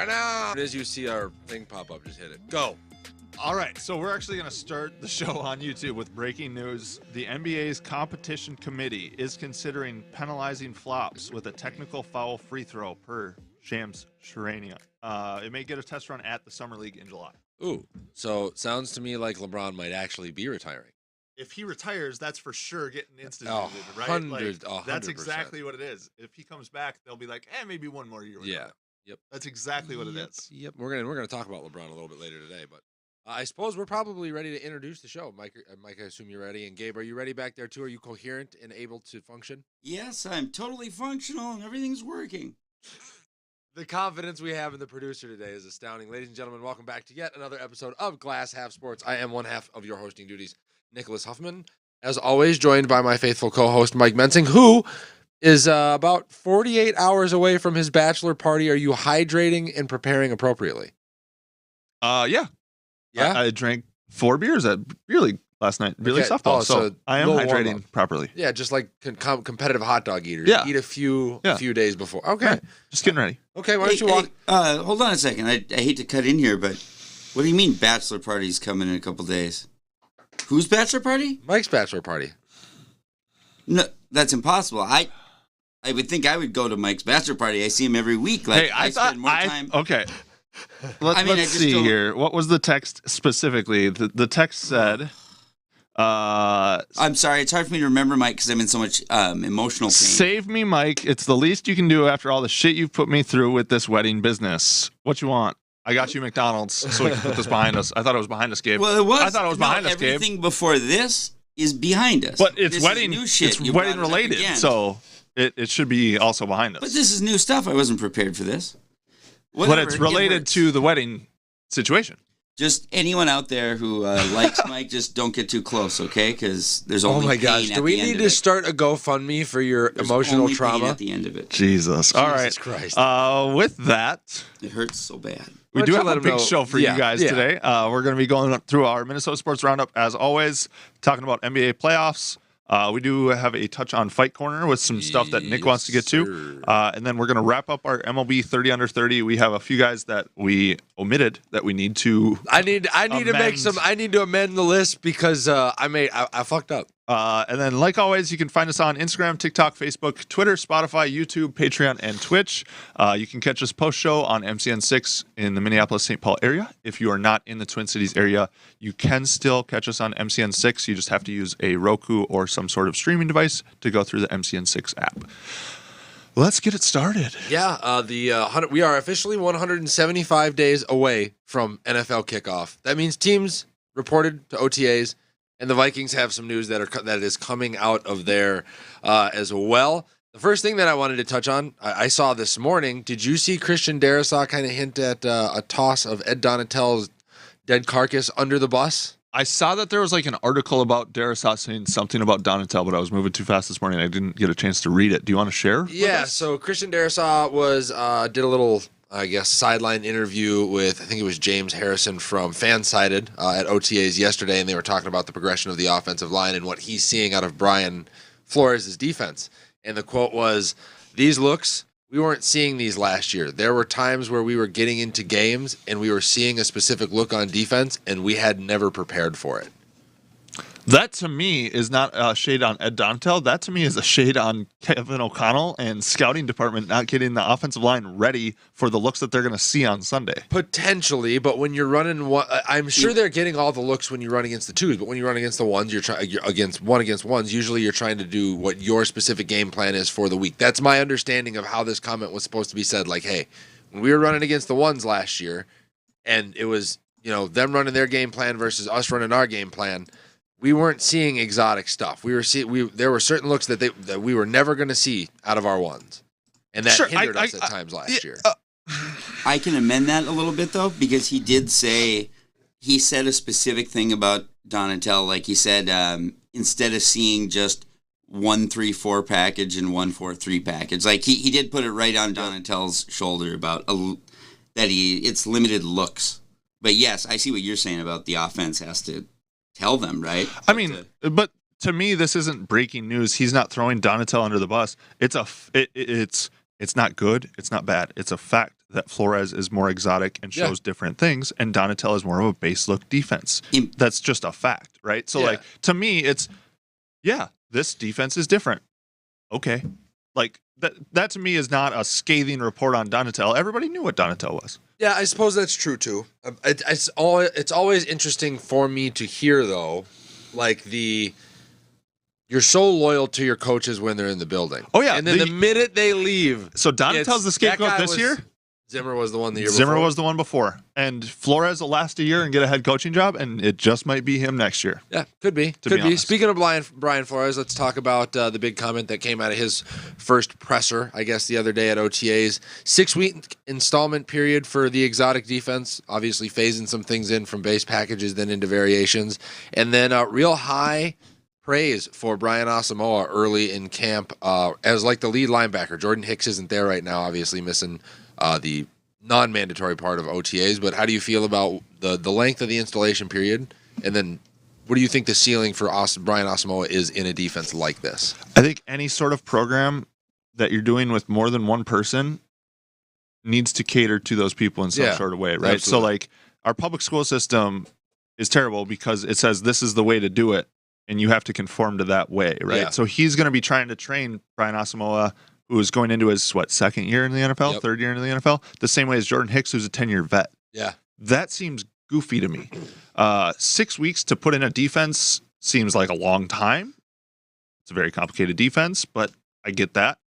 now. As you see our thing pop up, just hit it. Go. All right, so we're actually going to start the show on YouTube with breaking news. The NBA's competition committee is considering penalizing flops with a technical foul free throw per Shams Charania. It may get a test run at the Summer League in July. Ooh, so sounds to me like LeBron might actually be retiring. If he retires, that's for sure getting instituted, right? 100%. That's exactly what it is. If he comes back, they'll be like, maybe one more year. Yeah. Yep. That's exactly what it is. Yep. We're gonna talk about LeBron a little bit later today, but I suppose we're probably ready to introduce the show. Mike, I assume you're ready. And Gabe, are you ready back there too? Are you coherent and able to function? Yes, I'm totally functional and everything's working. The confidence we have in the producer today is astounding. Ladies and gentlemen, welcome back to yet another episode of Glass Half Sports. I am one half of your hosting duties, Nicholas Huffman. As always, joined by my faithful co-host, Mike Mensing, who is about 48 hours away from his bachelor party. Are you hydrating and preparing appropriately? Yeah. Yeah? I drank 4 beers at Beer League last night. Beer League softball. So I am hydrating properly. Yeah, just like competitive hot dog eaters. Yeah. Eat a few days before. Okay. Right. Just getting ready. Okay, why don't you walk? Hold on a second. I hate to cut in here, but what do you mean bachelor party's coming in a couple days? Whose bachelor party? Mike's bachelor party. No, that's impossible. I would think I would go to Mike's bachelor party. I see him every week. Like, Hey, I spend more time. Okay. Let's see here. What was the text specifically? The text said... I'm sorry. It's hard for me to remember, Mike, because I'm in so much emotional pain. Save me, Mike. It's the least you can do after all the shit you've put me through with this wedding business. What you want? I got you McDonald's so we can put this behind us. I thought it was behind us, Gabe. Well, it was. I thought it was behind us, Gabe. Everything before this is behind us. But it's this wedding. New shit. It's wedding related, so it should be also behind us. But this is new stuff. I wasn't prepared for this. But it's related to the wedding situation. Just anyone out there who likes Mike, just don't get too close, okay? Because there's only oh my pain gosh! at Do we the end need of to it. start a GoFundMe for your emotional only trauma pain at the end of it? Jesus. All right. Christ. With that, It hurts so bad. we do have let a them big know? show for you guys today. We're going to be going through our Minnesota Sports Roundup as always, talking about NBA playoffs. We do have a touch on Fight Corner with some stuff that Nick wants to get to. And then we're going to wrap up our MLB 30 under 30. We have a few guys that we omitted that we need to I need to make some. I need to amend the list because I fucked up. And then, like always, you can find us on Instagram, TikTok, Facebook, Twitter, Spotify, YouTube, Patreon, and Twitch. You can catch us post-show on MCN6 in the Minneapolis-St. Paul area. If you are not in the Twin Cities area, you can still catch us on MCN6. You just have to use a Roku or some sort of streaming device to go through the MCN6 app. Let's get it started. Yeah, we are officially 175 days away from NFL kickoff. That means teams reported to OTAs. And the Vikings have some news that is coming out of there as well. The first thing that I wanted to touch on, I saw this morning. Did you see Christian Darrisaw kind of hint at a toss of Ed Donatel's dead carcass under the bus? I saw that there was like an article about Darrisaw saying something about Donatel, but I was moving too fast this morning. I didn't get a chance to read it. Do you want to share? Yeah, so Christian Darrisaw did a little, I guess, sideline interview with, I think it was James Harrison from Fansided at OTAs yesterday, and they were talking about the progression of the offensive line and what he's seeing out of Brian Flores' defense. And the quote was, "These looks, we weren't seeing these last year. There were times where we were getting into games and we were seeing a specific look on defense, and we had never prepared for it." That, to me, is not a shade on Ed Donatel. That, to me, is a shade on Kevin O'Connell and scouting department not getting the offensive line ready for the looks that they're going to see on Sunday. Potentially, but when you're running one, I'm sure they're getting all the looks when you run against the twos, but when you run against the ones, you're against ones, usually you're trying to do what your specific game plan is for the week. That's my understanding of how this comment was supposed to be said. Like, hey, when we were running against the ones last year, and it was, them running their game plan versus us running our game plan, we weren't seeing exotic stuff. There were certain looks that we were never going to see out of our ones, and that hindered us at times last year. I can amend that a little bit though, because he said a specific thing about Donatel. Like he said, instead of seeing just 1-3-4 package and 1-4-3 package, like he did put it right on Donatel's shoulder about it's limited looks. But yes, I see what you're saying about the offense has to tell them, right? But to me, this isn't breaking news. He's not throwing Donatel under the bus. It's not good. It's not bad. It's a fact that Flores is more exotic and shows different things, and Donatel is more of a base look defense. That's just a fact, right? So, like, to me, it's, this defense is different. Okay. Like, that to me is not a scathing report on Donatel. Everybody knew what Donatel was. Yeah, I suppose that's true, too. It's always interesting for me to hear, though, like, you're so loyal to your coaches when they're in the building. Oh, yeah. And then the minute they leave. So Donatel's the scapegoat this year? Zimmer was the one the year before. Zimmer was the one before. And Flores will last a year and get a head coaching job, and it just might be him next year. Yeah, could be. Could be. Speaking of Brian Flores, let's talk about the big comment that came out of his first presser, I guess, the other day at OTAs. 6-week installment period for the exotic defense, obviously phasing some things in from base packages, then into variations. And then real high praise for Brian Asamoah early in camp as like the lead linebacker. Jordan Hicks isn't there right now, obviously missing the non-mandatory part of OTAs, but how do you feel about the length of the installation period? And then what do you think the ceiling for Brian Asamoah is in a defense like this? I think any sort of program that you're doing with more than one person needs to cater to those people in some sort of way, right? Absolutely. So, like, our public school system is terrible because it says this is the way to do it, and you have to conform to that way, right? Yeah. So he's going to be trying to train Brian Asamoah, who is going into his, second year in the NFL, third year in the NFL, the same way as Jordan Hicks, who's a 10-year vet. Yeah. That seems goofy to me. 6 weeks to put in a defense seems like a long time. It's a very complicated defense, but I get that.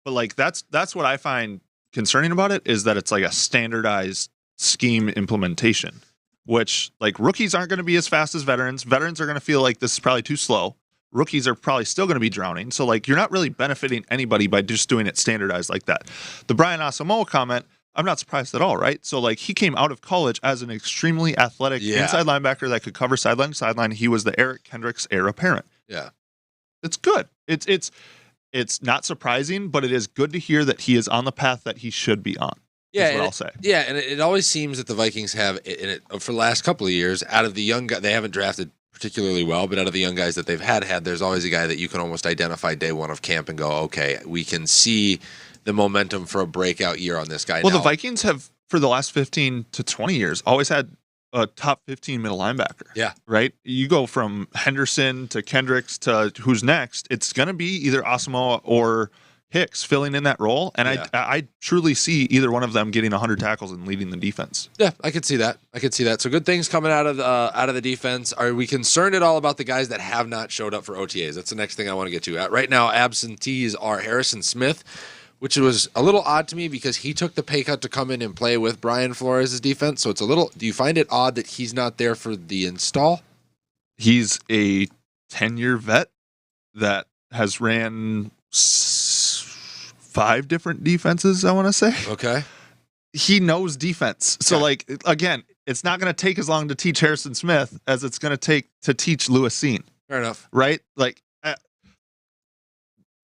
But, like, that's what I find concerning about it is that it's like a standardized scheme implementation, which, like, rookies aren't going to be as fast as veterans. Veterans are going to feel like this is probably too slow. Rookies are probably still going to be drowning. So, like, you're not really benefiting anybody by just doing it standardized like that. The Brian Asamoah comment, I'm not surprised at all, right? So, like, he came out of college as an extremely athletic inside linebacker that could cover sideline to sideline. He was the Eric Kendricks heir apparent. Yeah. It's good. It's not surprising, but it is good to hear that he is on the path that he should be on. Yeah, what I'll say. Yeah, and it always seems that the Vikings have, for the last couple of years, out of the young guys, they haven't drafted particularly well, but out of the young guys that they've had, there's always a guy that you can almost identify day one of camp and go, okay, we can see the momentum for a breakout year on this guy. Well, the Vikings have, for the last 15 to 20 years, always had a top 15 middle linebacker. Yeah. Right? You go from Henderson to Kendricks to who's next, it's going to be either Asamoah or Hicks filling in that role, and I truly see either one of them getting 100 tackles and leading the defense. Yeah, I could see that. So good things coming out of the defense. Are we concerned at all about the guys that have not showed up for OTAs? That's the next thing I want to get to. Right now, absentees are Harrison Smith, which was a little odd to me because he took the pay cut to come in and play with Brian Flores' defense. So it's a little. Do you find it odd that he's not there for the install? He's a 10-year vet that has ran 5 different defenses, I want to say. Okay. He knows defense. So, like, again, it's not going to take as long to teach Harrison Smith as it's going to take to teach Lewis Seen. Fair enough. Right? Like,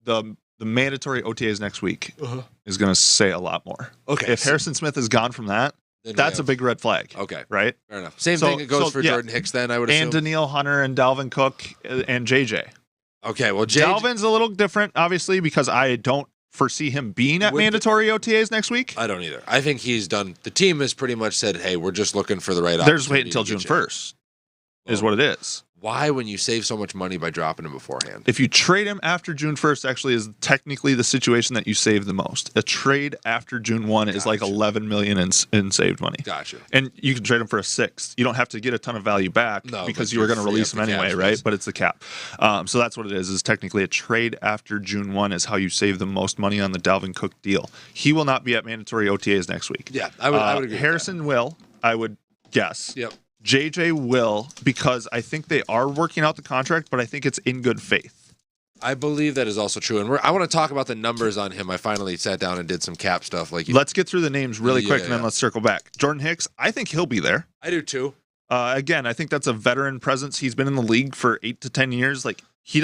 the mandatory OTAs next week is going to say a lot more. Okay. If Harrison Smith is gone from that, that's a big red flag. Okay. Right? Fair enough. Same thing that goes for Jordan Hicks then, I would assume. And Danielle Hunter and Dalvin Cook and JJ. Okay, well, Dalvin's a little different, obviously, because I don't foresee him being at mandatory OTAs next week. I don't either. I think he's done. The team has pretty much said, hey, we're just looking for the right opportunity. They're just waiting until June 1st, is what it is. Why, when you save so much money by dropping him beforehand? If you trade him after June 1st, actually is technically the situation that you save the most. A trade after June 1 is like $11 million in saved money. Gotcha. And you can trade him for a 6th. You don't have to get a ton of value back because you were going to release him anyway, right? But it's the cap. So that's what it is technically a trade after June 1 is how you save the most money on the Dalvin Cook deal. He will not be at mandatory OTAs next week. Yeah, I would agree. Harrison will, I would guess. Yep. JJ will, because I think they are working out the contract, but I think it's in good faith. I believe that is also true. And I want to talk about the numbers on him. I finally sat down and did some cap stuff. Let's get through the names really quick, and then let's circle back. Jordan Hicks, I think he'll be there. I do too. Again, I think that's a veteran presence. He's been in the league for 8 to 10 years. Like, he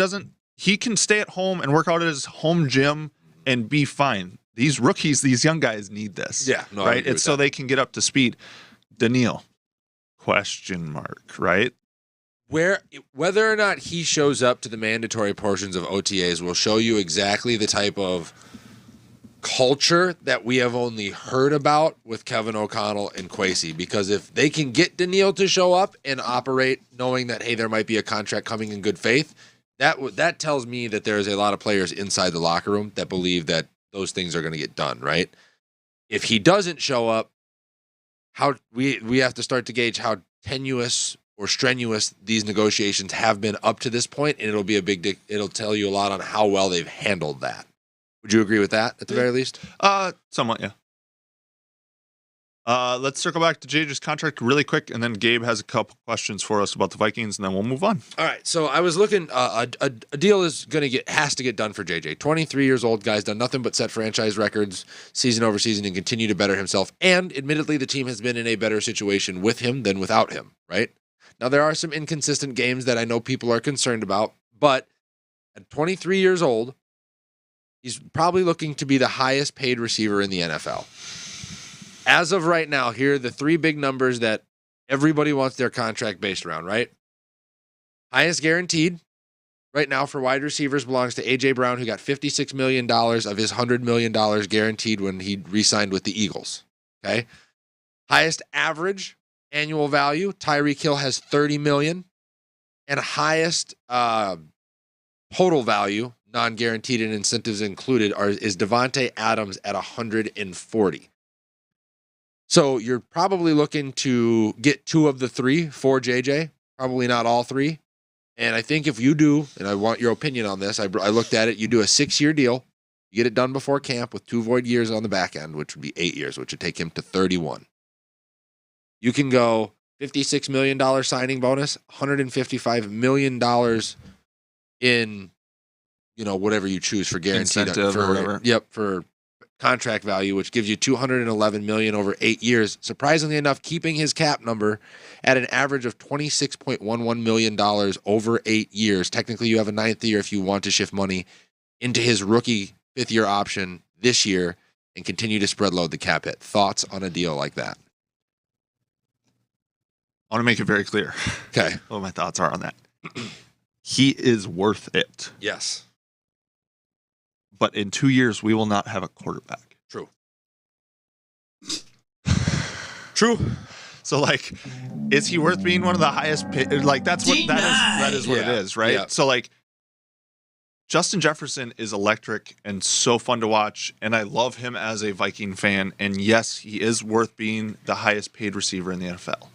can stay at home and work out at his home gym and be fine. These rookies, these young guys need this. Yeah. No, right? It's so they can get up to speed. Daniil. Question mark, right? Whether or not he shows up to the mandatory portions of OTAs will show you exactly the type of culture that we have only heard about with Kevin O'Connell and Kwesi, because if they can get Daniil to show up and operate knowing that, hey, there might be a contract coming in good faith, that tells me that there's a lot of players inside the locker room that believe that those things are going to get done, right? If he doesn't show up, how we have to start to gauge how tenuous or strenuous these negotiations have been up to this point, and it'll tell you a lot on how well they've handled that. Would you agree with that at the very least? Somewhat, yeah. Let's circle back to JJ's contract really quick, and then Gabe has a couple questions for us about the Vikings, and then we'll move on. All right, so I was looking. A deal has to get done for JJ. 23 years old, guy's done nothing but set franchise records season over season and continue to better himself. And admittedly, the team has been in a better situation with him than without him. Right now, there are some inconsistent games that I know people are concerned about, but at 23 years old, he's probably looking to be the highest paid receiver in the NFL. As of right now, here are the three big numbers that everybody wants their contract based around, right? Highest guaranteed right now for wide receivers belongs to A.J. Brown, who got $56 million of his $100 million guaranteed when he re-signed with the Eagles. Okay. Highest average annual value, Tyreek Hill has $30 million. And highest total value, non-guaranteed and incentives included, is Devontae Adams at $140. So you're probably looking to get two of the three for JJ, probably not all three. And I think if you do, and I want your opinion on this, I looked at it, you do a 6-year deal, you get it done before camp with 2 void years on the back end, which would be 8 years, which would take him to 31. You can go $56 million signing bonus, $155 million in, whatever you choose for guaranteed. Incentive or whatever. Yep, for contract value, which gives you $211 million over 8 years. Surprisingly enough, keeping his cap number at an average of $26.11 million over 8 years. Technically, you have a 9th year if you want to shift money into his rookie 5th-year option this year and continue to spread load the cap hit. Thoughts on a deal like that? I want to make it very clear. Okay. What my thoughts are on that. He is worth it. Yes. But in 2 years, we will not have a quarterback. True. True. So, is he worth being one of the highest paid? That's what that is what it is, right? Yeah. So, Justin Jefferson is electric and so fun to watch, and I love him as a Viking fan. And yes, he is worth being the highest paid receiver in the NFL.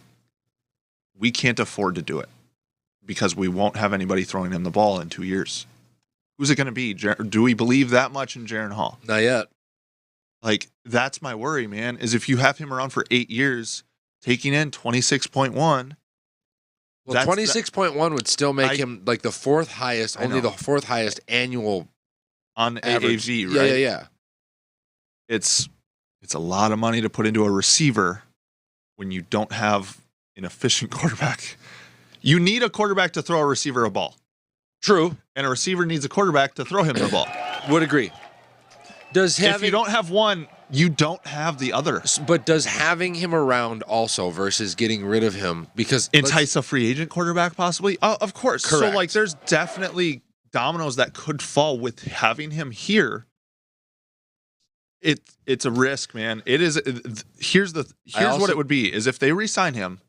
We can't afford to do it because we won't have anybody throwing him the ball in 2 years. Who's it going to be? Do we believe that much in Jaron Hall? Not yet. That's my worry, man, is if you have him around for 8 years, taking in 26.1. Well, 26.1 would still make him the 4th highest, only the 4th highest annual on average. AAV, right? Yeah. It's a lot of money to put into a receiver when you don't have an efficient quarterback. You need a quarterback to throw a receiver a ball. True. And a receiver needs a quarterback to throw him the ball. Would agree. If you don't have one, you don't have the other. But does having him around also versus getting rid of him entice a free agent quarterback possibly? Of course. Correct. So there's definitely dominoes that could fall with having him here. It's a risk, man. It is. Here's what it would be: is if they re-sign him,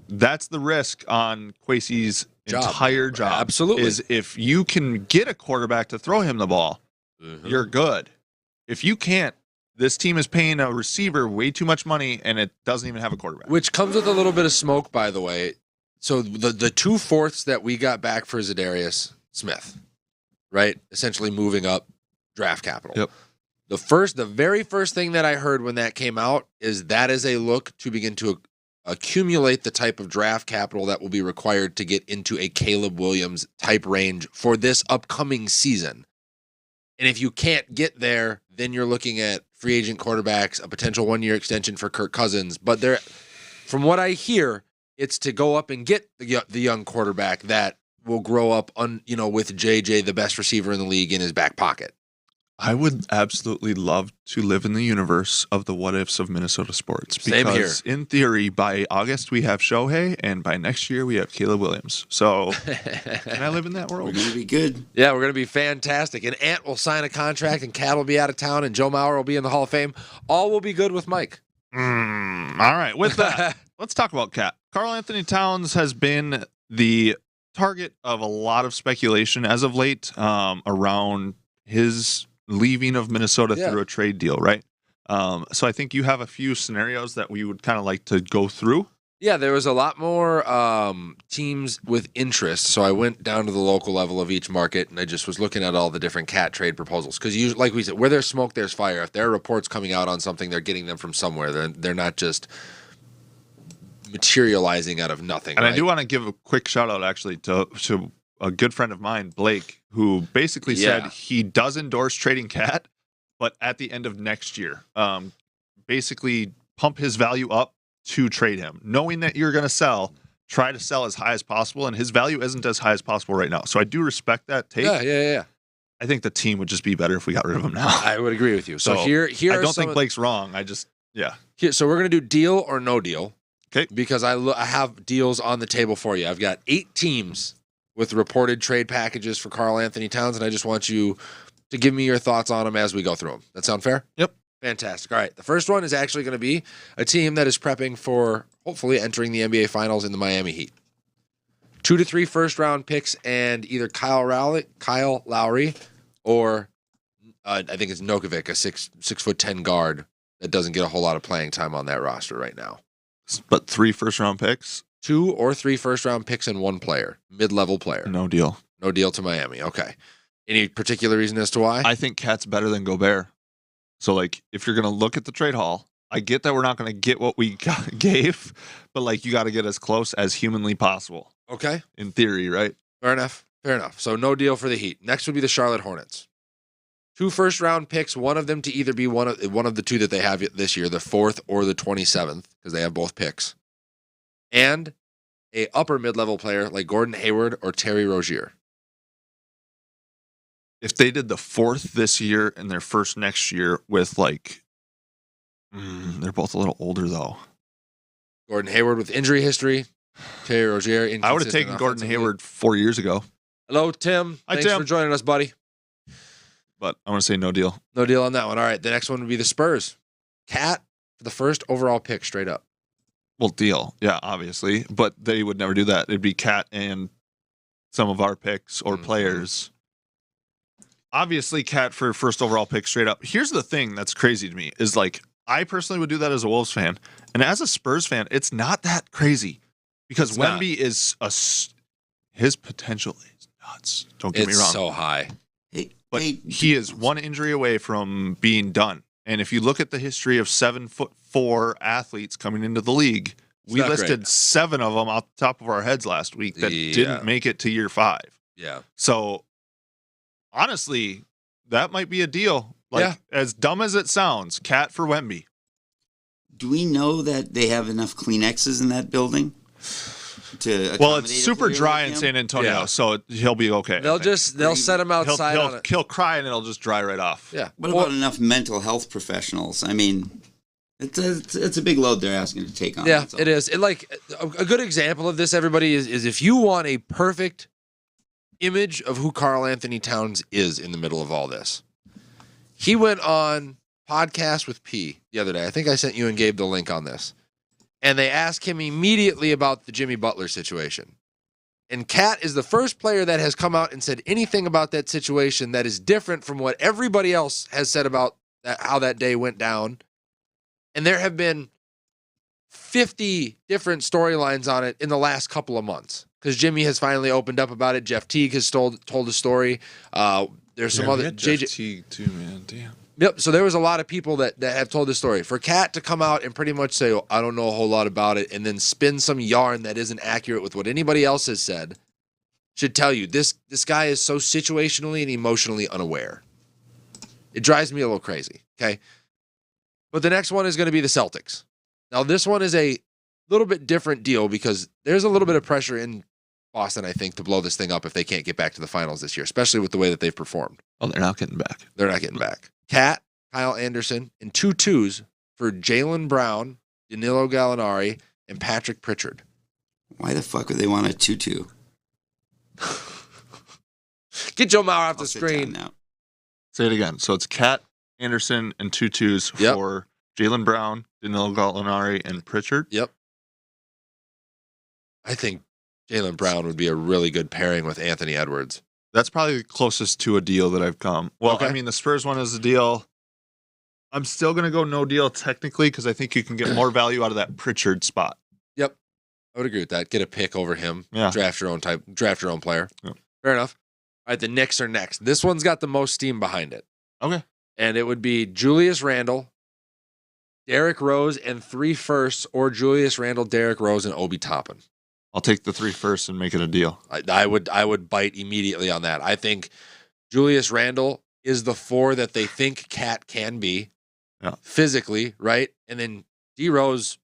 that's the risk on Kwesi's entire job. Absolutely. Is if you can get a quarterback to throw him the ball, you're good. If you can't, this team is paying a receiver way too much money, and it doesn't even have a quarterback. Which comes with a little bit of smoke, by the way. So the 2/4 that we got back for Zadarius Smith, right? Essentially moving up draft capital. Yep. The very first thing that I heard when that came out is that is a look to begin to accumulate the type of draft capital that will be required to get into a Caleb Williams type range for this upcoming season. And if you can't get there, then you're looking at free agent quarterbacks, a potential 1-year extension for Kirk Cousins. But from what I hear, it's to go up and get the young quarterback that will grow up with JJ, the best receiver in the league, in his back pocket. I would absolutely love to live in the universe of the what ifs of Minnesota sports. Same here. Because in theory, by August we have Shohei, and by next year we have Caleb Williams. So can I live in that We're world? going to be good. Yeah, we're going to be fantastic. And Ant will sign a contract, and Cat will be out of town, and Joe Mauer will be in the Hall of Fame. All will be good with Mike. All right. With that, let's talk about Cat. Karl Anthony Towns has been the target of a lot of speculation as of late around his leaving of Minnesota through a trade deal, right? So I think you have a few scenarios that we would kind of like to go through. Yeah, there was a lot more teams with interest, so I went down to the local level of each market, and I just was looking at all the different Cat trade proposals. Because, like we said, where there's smoke, there's fire. If there are reports coming out on something, they're getting them from somewhere. They're not just materializing out of nothing. And right? I do want to give a quick shout-out, actually, to a good friend of mine, Blake, who basically said he does endorse trading Cat, but at the end of next year, basically pump his value up to trade him, knowing that you're going to sell, try to sell as high as possible, and his value isn't as high as possible right now. So I do respect that take. Yeah. I think the team would just be better if we got rid of him now. I would agree with you. So here I don't think Blake's wrong. So we're going to do deal or no deal. Okay. Because I have deals on the table for you. I've got 8 teams with reported trade packages for Karl Anthony Towns, and I just want you to give me your thoughts on them as we go through them. That sound fair? Yep. Fantastic. All right. The first one is actually going to be a team that is prepping for hopefully entering the NBA Finals in the Miami Heat. 2 to 3 first-round picks and either Kyle Lowry or I think it's Nokovic, a 6'10" guard that doesn't get a whole lot of playing time on that roster right now. But 3 first-round picks? 2 or 3 first-round picks and 1 player, mid-level player. No deal. No deal to Miami. Okay. Any particular reason as to why? I think Cat's better than Gobert. So, if you're going to look at the trade haul, I get that we're not going to get what we gave, but, you got to get as close as humanly possible. Okay. In theory, right? Fair enough. So, no deal for the Heat. Next would be the Charlotte Hornets. 2 first-round picks, one of them to either be one of the 2 that they have this year, the 4th or the 27th, because they have both picks. And a upper mid-level player like Gordon Hayward or Terry Rozier. If they did the 4th this year and their 1st next year with they're both a little older though. Gordon Hayward with injury history. Terry Rozier. I would have taken Gordon Hayward 4 years ago. Hello, Tim. Hi, Thanks Tim. for joining us, buddy. But I want to say no deal. No deal on that one. All right. The next one would be the Spurs. Cat for the first overall pick straight up. Well, deal. Yeah, obviously. But they would never do that. It'd be Cat and some of our picks or players. Obviously, Cat for first overall pick straight up. Here's the thing that's crazy to me is I personally would do that as a Wolves fan. And as a Spurs fan, it's not that crazy because Wemby is his potential is nuts. Don't get me wrong. It's so high. But he is one injury away from being done. And if you look at the history of 7'4" athletes coming into the league, we listed 7 of them off the top of our heads last week that didn't make it to year 5. Yeah. So honestly, that might be a deal. As dumb as it sounds, Cat for Wemby. Do we know that they have enough Kleenexes in that building? Well, it's super dry in San Antonio, so he'll be okay. They'll set him outside. He'll cry and it'll just dry right off. Yeah. What about enough mental health professionals? I mean, it's a big load they're asking to take on. Yeah, it is. A good example of this, everybody, is if you want a perfect image of who Karl Anthony Towns is in the middle of all this. He went on Podcast with P the other day. I think I sent you and Gabe the link on this. And they asked him immediately about the Jimmy Butler situation. And Cat is the first player that has come out and said anything about that situation that is different from what everybody else has said about how that day went down. And there have been 50 different storylines on it in the last couple of months. Because Jimmy has finally opened up about it. Jeff Teague has told a story. There's some other... Jeff Teague too, man. Damn. Yep, so there was a lot of people that have told this story. For Cat to come out and pretty much say, I don't know a whole lot about it, and then spin some yarn that isn't accurate with what anybody else has said, should tell you, this guy is so situationally and emotionally unaware. It drives me a little crazy, okay? But the next one is going to be the Celtics. Now, this one is a little bit different deal because there's a little bit of pressure in Boston, I think, to blow this thing up if they can't get back to the finals this year, especially with the way that they've performed. Oh, they're not getting back. They're not getting back. Cat, Kyle Anderson, and 2 2s for Jaylen Brown, Danilo Gallinari, and Patrick Pritchard. Why the fuck would they want a 2-2? Get Joe Mauer off the I'll sit screen. down now. Say it again. So it's Cat, Anderson, and 2 2s Yep. for Jaylen Brown, Danilo Gallinari, and Pritchard. Yep. I think Jaylen Brown would be a really good pairing with Anthony Edwards. That's probably the closest to a deal that I've come. Well, Okay. I mean, the Spurs one is a deal. I'm still going to go no deal technically because I think you can get more value out of that Pritchard spot. Yep. I would agree with that. Get a pick over him. Yeah. Draft your own player. Yep. Fair enough. All right, the Knicks are next. This one's got the most steam behind it. Okay. And it would be Julius Randle, Derrick Rose, and 3 firsts, or Julius Randle, Derrick Rose, and Obi Toppin. I'll take the 3 firsts and make it a deal. I would bite immediately on that. I think Julius Randle is the 4 that they think Cat can be physically, right? And then D Rose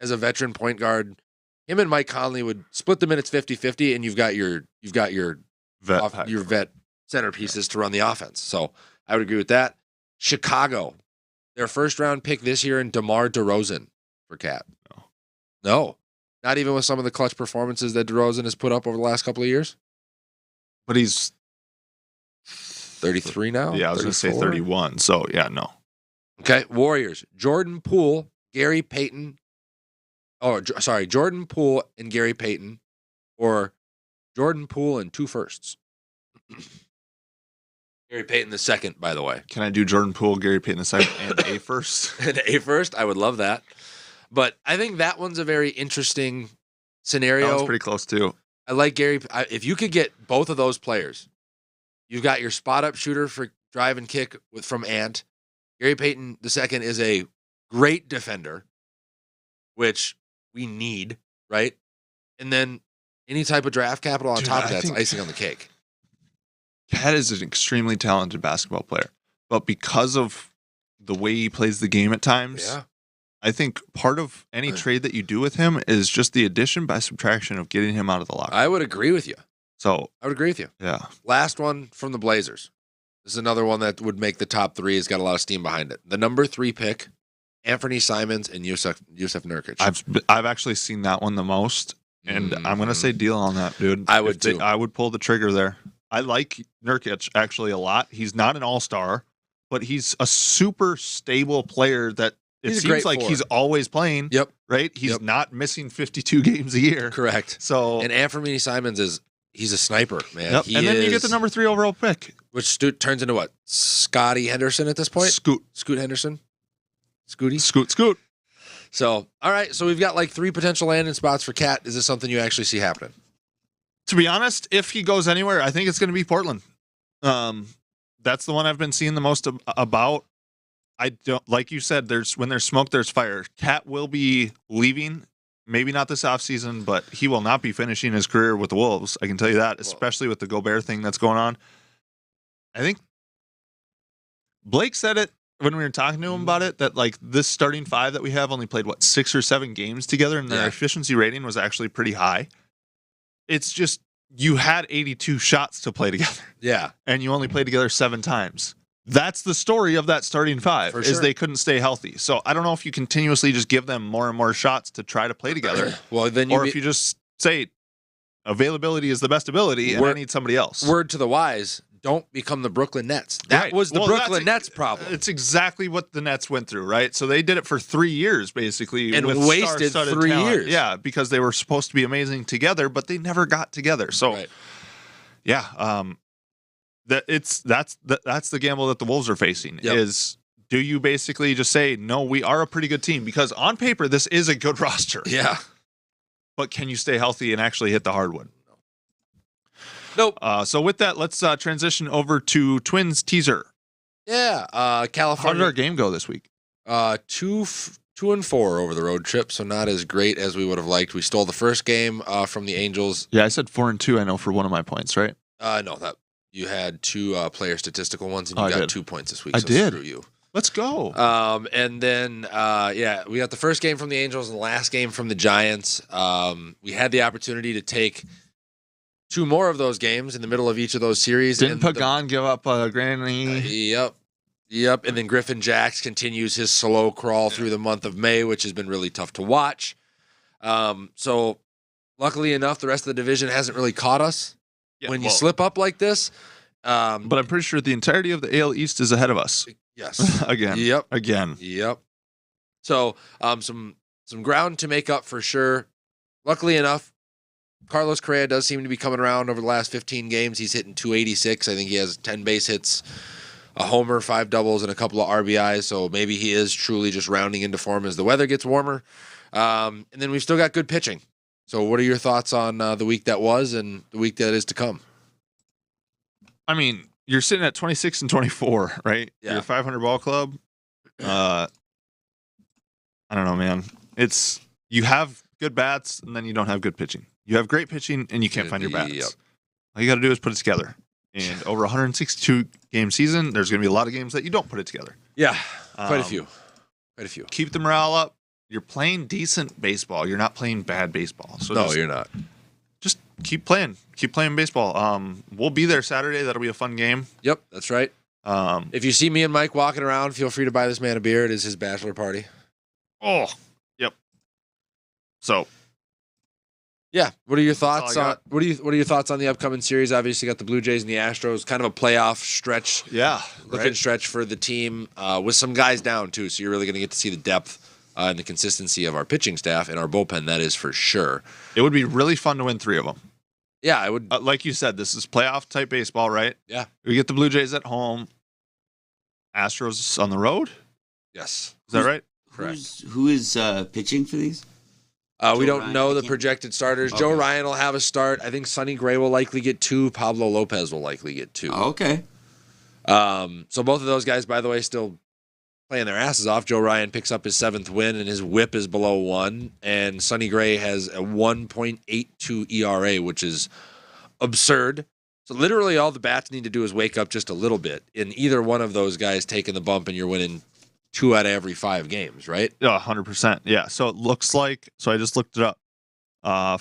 as a veteran point guard, him and Mike Conley would split the minutes 50-50, and you've got your vet centerpieces to run the offense. So I would agree with that. Chicago, their first round pick this year in DeMar DeRozan for Cat. No. Not even with some of the clutch performances that DeRozan has put up over the last couple of years. But he's 33 now? Yeah, I was going to say 34? 31. So, yeah, no. Okay, Warriors. Jordan Poole, Gary Payton. Jordan Poole and Gary Payton, or Jordan Poole and 2 firsts. Gary Payton the second, by the way. Can I do Jordan Poole, Gary Payton the second, and a first? And a first, I would love that. But I think that one's a very interesting scenario. That one's pretty close, too. I like Gary. If you could get both of those players, you've got your spot-up shooter for drive and kick from Ant. Gary Payton the second is a great defender, which we need, right? And then any type of draft capital on top of that's icing on the cake. Cat is an extremely talented basketball player, but because of the way he plays the game at times, I think part of any trade that you do with him is just the addition by subtraction of getting him out of the locker. I would agree with you. So I would agree with you. Yeah. Last one from the Blazers. This is another one that would make the top 3. Has got a lot of steam behind it. The number 3 pick, Anthony Simons and Yusuf Nurkic. I've actually seen that one the most, and I'm gonna say deal on that, dude. I would too. I would pull the trigger there. I like Nurkic actually a lot. He's not an all-star, but he's a super stable player that it seems like he's always playing. Yep. Right? He's not missing 52 games a year. Correct. So and Anthony Simons he's a sniper, man. Yep. And then you get the number 3 overall pick. Which turns into what? Scotty Henderson at this point? Scoot Henderson? Scooty? Scoot. So, all right. So we've got like 3 potential landing spots for Cat. Is this something you actually see happening? To be honest, if he goes anywhere, I think it's going to be Portland. That's the one I've been seeing the most about. I don't, like you said, when there's smoke, there's fire. Cat will be leaving. Maybe not this offseason, but he will not be finishing his career with the Wolves. I can tell you that, especially with the Gobert thing that's going on. I think Blake said it when we were talking to him about it, that like this starting 5 that we have only played, 6 or 7 games together, and their efficiency rating was actually pretty high. It's just you had 82 shots to play together. Yeah. And you only played together 7 times. That's the story of that starting 5, is they couldn't stay healthy. So I don't know if you continuously just give them more and more shots to try to play together. Well, then if you just say availability is the best ability and I need somebody else. Word to the wise, don't become the Brooklyn Nets. That was the Brooklyn Nets problem. It's exactly what the Nets went through, right? So they did it for 3 years, basically. And with wasted 3 years. Yeah, because they were supposed to be amazing together, but they never got together. So, that's the gamble that the Wolves are facing is, do you basically just say, no, we are a pretty good team? Because on paper, this is a good roster. Yeah. But can you stay healthy and actually hit the hardwood? Nope. So with that, let's transition over to Twins teaser. Yeah. California. How did our game go this week? 2-4 over the road trip, so not as great as we would have liked. We stole the first game from the Angels. Yeah, I said 4-2. I know for one of my points, right? No, that you had 2 player statistical ones, and you got 2 points this week. I did. Screw you. Let's go. And then we got the first game from the Angels and the last game from the Giants. We had the opportunity to take 2 more of those games in the middle of each of those series. Didn't Pagan give up a granny? Yep. And then Griffin Jacks continues his slow crawl through the month of May, which has been really tough to watch. So luckily enough, the rest of the division hasn't really caught us when you slip up like this. But I'm pretty sure the entirety of the AL East is ahead of us. Yes. Again. Yep. Again. Yep. So some ground to make up for sure. Luckily enough, Carlos Correa does seem to be coming around over the last 15 games. He's hitting 286. I think he has 10 base hits, a homer, 5 doubles, and a couple of RBIs. So maybe he is truly just rounding into form as the weather gets warmer. And then we've still got good pitching. So what are your thoughts on the week that was and the week that is to come? I mean, you're sitting at 26 and 24, right? Yeah. You're a 500 ball club. I don't know, man. It's you have good bats and then you don't have good pitching. You have great pitching and you can't find your bats. Yep. All you got to do is put it together. And over 162 game season, there's going to be a lot of games that you don't put it together. Yeah, quite a few. Keep the morale up. You're playing decent baseball. You're not playing bad baseball. So No, you're not. Just keep playing. Keep playing baseball. We'll be there Saturday. That'll be a fun game. Yep, that's right. If you see me and Mike walking around, feel free to buy this man a beer. It is his bachelor party. Oh, yep. So, yeah. What are your thoughts all I on what are your thoughts on the upcoming series? Obviously, you got the Blue Jays and the Astros. Kind of a playoff stretch. yeah, Looking stretch for the team with some guys down too. So you're really going to get to see the depth and the consistency of our pitching staff and our bullpen. That is for sure. It would be really fun to win 3 of them. Yeah, I would. Like you said, this is playoff type baseball, right? Yeah. We get the Blue Jays at home. Astros on the road. Yes. Is that right? Correct. Who is pitching for these? We don't Ryan, know the again? projected starters. Okay. Joe Ryan will have a start. I think Sonny Gray will likely get 2. Pablo Lopez will likely get 2. Okay. So both of those guys, by the way, still playing their asses off. Joe Ryan picks up his 7th win, and his WHIP is below 1. And Sonny Gray has a 1.82 ERA, which is absurd. So literally all the bats need to do is wake up just a little bit. In either one of those guys taking the bump, and you're winning 2 out of every 5 games, right? Yeah, 100%. Yeah. So it looks like. So I just looked it up.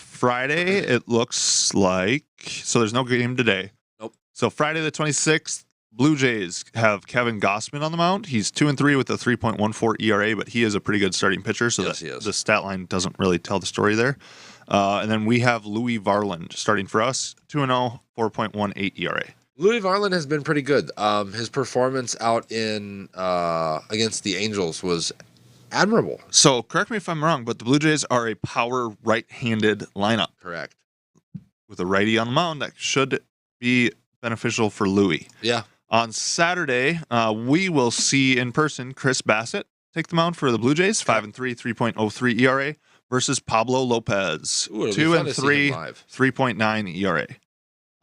Friday, it looks like. So there's no game today. Nope. So Friday the 26th, Blue Jays have Kevin Gossman on the mound. He's 2-3 with a 3.14 ERA, but he is a pretty good starting pitcher. So Yes, he is. the stat line doesn't really tell the story there. And then we have Louis Varland starting for us, 2-0, 4.18 ERA. Louis Varland has been pretty good. His performance out in against the Angels was admirable. So correct me if I'm wrong, but the Blue Jays are a power right-handed lineup Correct. with a righty on the mound that should be beneficial for Louis. Yeah. On Saturday, we will see in person Chris Bassett take the mound for the Blue Jays, 5-3, 3.03 ERA, versus Pablo Lopez, Ooh, it'll be fun to see him 2-3, live. 3.9 ERA.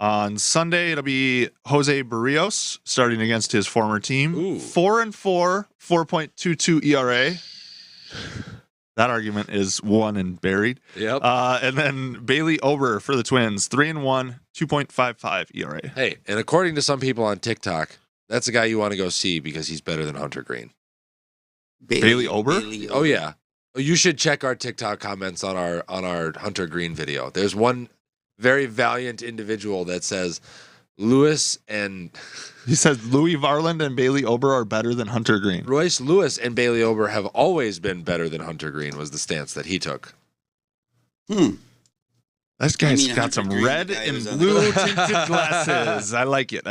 On Sunday, it'll be Jose Barrios starting against his former team, Ooh. 4-4, 4.22 ERA. That argument is won and buried. Yep. And then Bailey Ober for the Twins, 3-1, 2.55 ERA. Hey, and according to some people on TikTok, that's a guy you want to go see because he's better than Hunter Green. Bailey Ober? Oh yeah. You should check our TikTok comments on our Hunter Green video. There's one very valiant individual that says Lewis and He says Louis Varland and Bailey Ober are better than Hunter Green. Royce Lewis and Bailey Ober have always been better than Hunter Green was the stance that he took. This guy's I mean, got Hunter some Green, red the guy and who's on blue the- tinted glasses. I like it.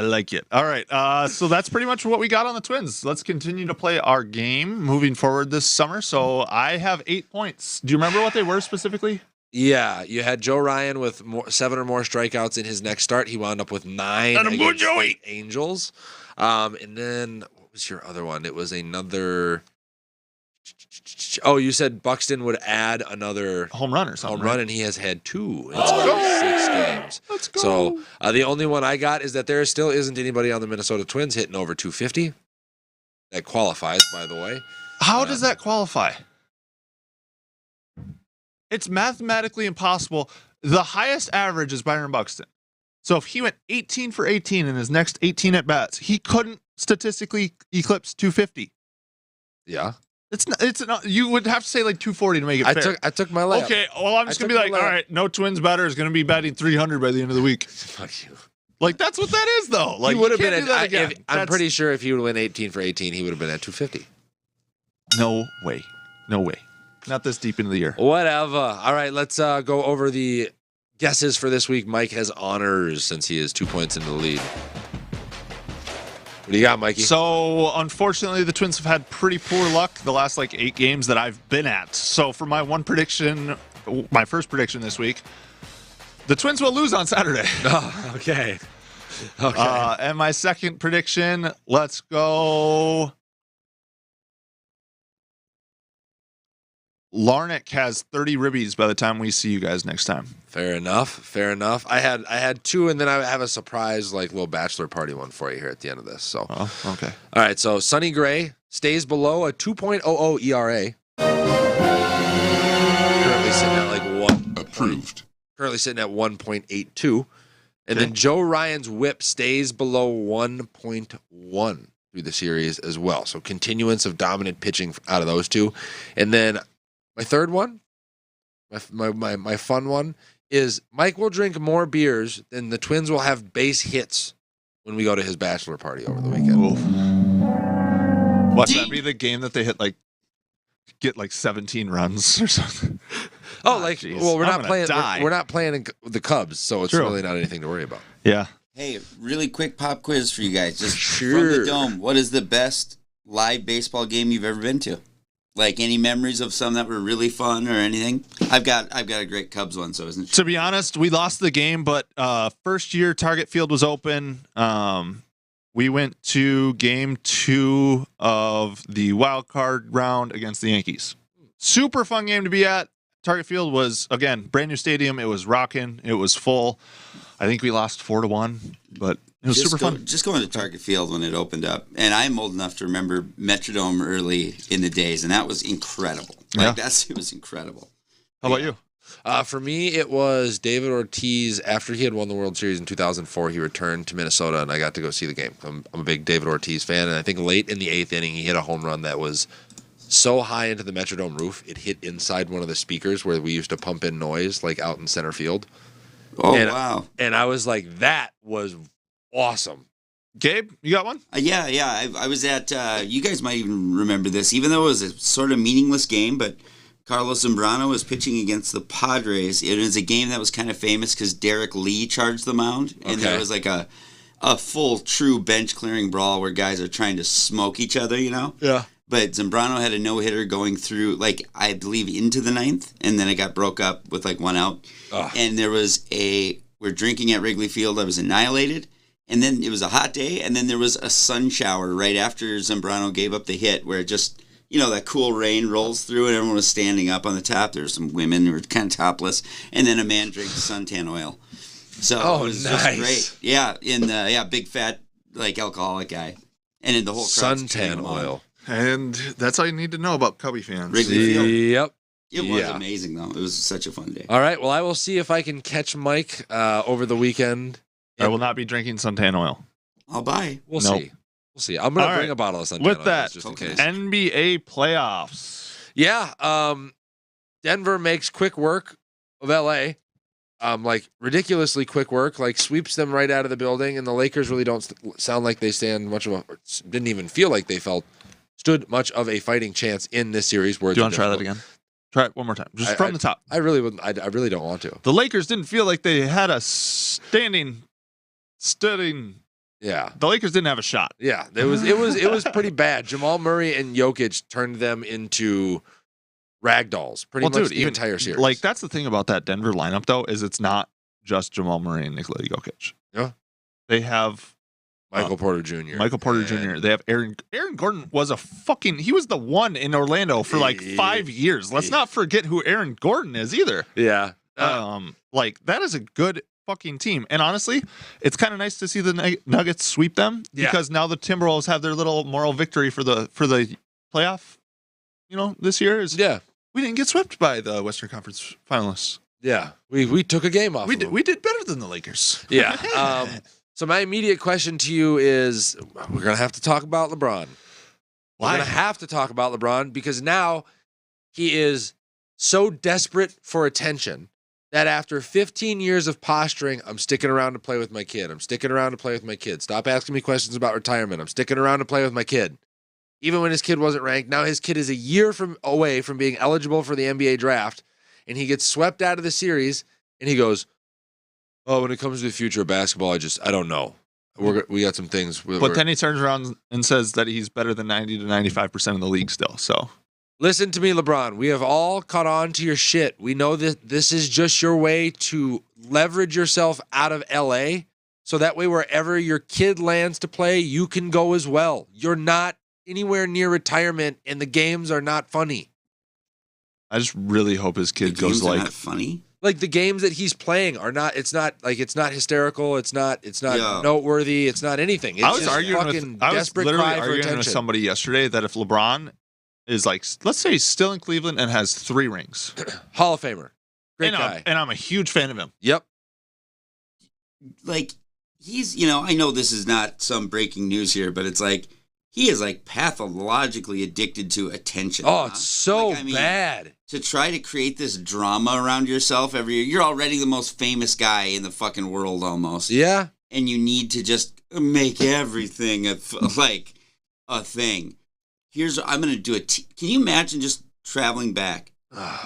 All right. So that's pretty much what we got on the Twins. Let's continue to play our game moving forward this summer. So I have 8 points. Do you remember what they were specifically? Yeah, you had Joe Ryan with 7 or more strikeouts in his next start. He wound up with 9 And a good against Joey. the Angels. And then what was your other one? It was another. Oh, you said Buxton would add another Home run or something. home run, and he has had 2 in 6 games. Let's go. So the only one I got is that there still isn't anybody on the Minnesota Twins hitting over 250. That qualifies, by the way. How does that qualify? It's mathematically impossible. The highest average is Byron Buxton. So if he went 18 for 18 in his next 18 at bats, he couldn't statistically eclipse 250. Yeah. It's not. You would have to say like 240 to make it fair. I took my layup. Okay, well, I'm just going to be like, all right, no Twins batter is going to be batting 300 by the end of the week. Fuck you. Like, that's what that is, though. Like, He would have you been can't do that at, again. I'm pretty sure if he would win 18 for 18, he would have been at 250. No way. No way. Not this deep into the year. Whatever. All right, let's go over the guesses for this week. Mike has honors since he is 2 points into the lead. What do you got, Mikey? So, unfortunately, the Twins have had pretty poor luck the last, 8 games that I've been at. So, for my my first prediction this week, the Twins will lose on Saturday. Oh, okay. Okay. And my second prediction, let's go. Larnach has 30 ribbies by the time we see you guys next time. Fair enough. Fair enough. I had 2, and then I have a surprise, little bachelor party one for you here at the end of this. So, Oh, okay. all right. So, Sonny Gray stays below a 2.00 ERA. Currently sitting at 1. Approved. Currently sitting at 1.82. And then Joe Ryan's whip stays below 1.1 through the series as well. So, continuance of dominant pitching out of those two. And then my third one, my fun one, is Mike will drink more beers than the Twins will have base hits when we go to his bachelor party over the weekend. Oof. Watch that be the game that they get 17 runs or something. Well, we're I'm not playing. die. We're not playing the Cubs, so it's True. really not anything to worry about. Yeah. Hey, really quick pop quiz for you guys. Just from Sure. the dome, what is the best live baseball game you've ever been to? Any memories of some that were really fun or anything? I've got a great Cubs one, so isn't it? To be honest, we lost the game, but first year Target Field was open. We went to game 2 of the wild card round against the Yankees. Super fun game to be at. Target Field was, again, brand new stadium. It was rocking. It was full. I think we lost 4-1, but it was super fun. Just going to Target Field when it opened up. And I'm old enough to remember Metrodome early in the days, and that was incredible. It was incredible. How about you? For me, it was David Ortiz. After he had won the World Series in 2004, he returned to Minnesota, and I got to go see the game. I'm a big David Ortiz fan, and I think late in the 8th inning, he hit a home run that was so high into the Metrodome roof, it hit inside one of the speakers where we used to pump in noise, out in center field. Oh, wow. And I was like, that was awesome. Gabe, you got one? Yeah. I was at, you guys might even remember this, even though it was a sort of meaningless game, but Carlos Zambrano was pitching against the Padres. It was a game that was kind of famous because Derek Lee charged the mound, and there was a full, true bench-clearing brawl where guys are trying to smoke each other, Yeah. But Zambrano had a no-hitter going through, I believe, into the 9th, and then it got broke up with, 1 out. Ugh. And there was we're drinking at Wrigley Field. I was annihilated. And then it was a hot day, and then there was a sun shower right after Zambrano gave up the hit where it just, that cool rain rolls through, and everyone was standing up on the top. There were some women who were kind of topless, and then a man drank suntan oil. So it was nice. just great. Yeah, big fat, alcoholic guy. And then the whole crowd's cheering Suntan him on. oil. And that's all you need to know about Cubby fans. Wrigley Field. Yep. It was amazing, though. It was such a fun day. All right. Well, I will see if I can catch Mike over the weekend. I will not be drinking suntan oil. I'll buy. We'll Nope. see. We'll see. I'm going All to bring right. a bottle of suntan With oil that, just in case. NBA playoffs. Yeah. Denver makes quick work of LA. Ridiculously quick work, sweeps them right out of the building, and the Lakers really don't sound like they didn't even feel like they stood much of a fighting chance in this series. Do you want to try that again? Try it one more time. Just from the top. I really wouldn't. I really don't want to. The Lakers didn't feel like they had a studying. Yeah. The Lakers didn't have a shot. Yeah. It was pretty bad. Jamal Murray and Jokic turned them into ragdolls pretty much the entire series. That's the thing about that Denver lineup, though, is it's not just Jamal Murray and Nikola Jokic. Yeah. They have Michael Porter Jr. Michael Porter Jr. They have Aaron Gordon was he was the one in Orlando for 5 years. Let's not forget who Aaron Gordon is either. Yeah. That is a good fucking team. And honestly, it's kind of nice to see the Nuggets sweep them because now the Timberwolves have their little moral victory for the playoff, this year is we didn't get swept by the Western Conference finalists. Yeah. We took a game off. We did better than the Lakers. Yeah. So my immediate question to you is, we're going to have to talk about LeBron. We're going to have to talk about LeBron because now he is so desperate for attention that after 15 years of posturing, I'm sticking around to play with my kid. I'm sticking around to play with my kid. Stop asking me questions about retirement. I'm sticking around to play with my kid. Even when his kid wasn't ranked, now his kid is a year away from being eligible for the NBA draft, and he gets swept out of the series, and he goes, "Oh, when it comes to the future of basketball, I don't know. We got some things." But then he turns around and says that he's better than 90 to 95% of the league still. So listen to me, LeBron. We have all caught on to your shit. We know that this is just your way to leverage yourself out of LA, so that way wherever your kid lands to play, you can go as well. You're not anywhere near retirement, and the games are not funny. I just really hope his kid goes like not funny. Like the games that he's playing are not. It's not hysterical. It's not noteworthy. It's not anything. It's just fucking desperate cry for attention. With somebody yesterday that if LeBron is like, let's say he's still in Cleveland and has 3 rings, Hall of Famer, great guy, and I'm a huge fan of him. Yep. Like he's, I know this is not some breaking news here, but it's like. He is like pathologically addicted to attention. Oh, it's so bad. To try to create this drama around yourself every year. You're already the most famous guy in the fucking world almost. Yeah. And you need to just make everything a thing. I'm going to do it. Can you imagine just traveling back?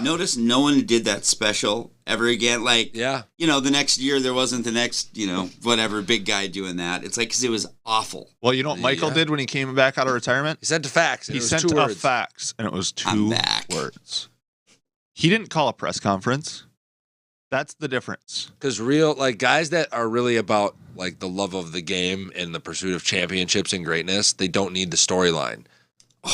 Notice no one did that special ever again. Like, yeah. The next year there wasn't the next, whatever big guy doing that. It's like, because it was awful. Well, you know what Michael did when he came back out of retirement? He sent a fax. He sent a fax, and it was 2 words. He didn't call a press conference. That's the difference. Because guys that are really about like the love of the game and the pursuit of championships and greatness, they don't need the storyline.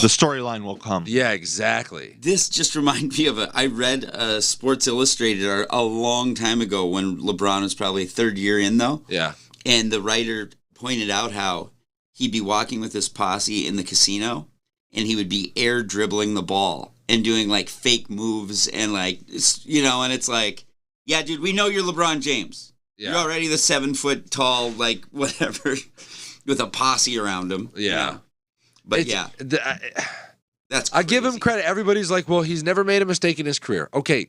The storyline will come. Yeah, exactly. This just reminds me of I read Sports Illustrated a long time ago when LeBron was probably 3rd year in, though. Yeah. And the writer pointed out how he'd be walking with his posse in the casino, and he would be air dribbling the ball and doing, like, fake moves and, like, and it's like, yeah, dude, we know you're LeBron James. Yeah. You're already the 7-foot tall, like, whatever, with a posse around him. Yeah. But that's crazy. I give him credit. Everybody's like, well, he's never made a mistake in his career. Okay.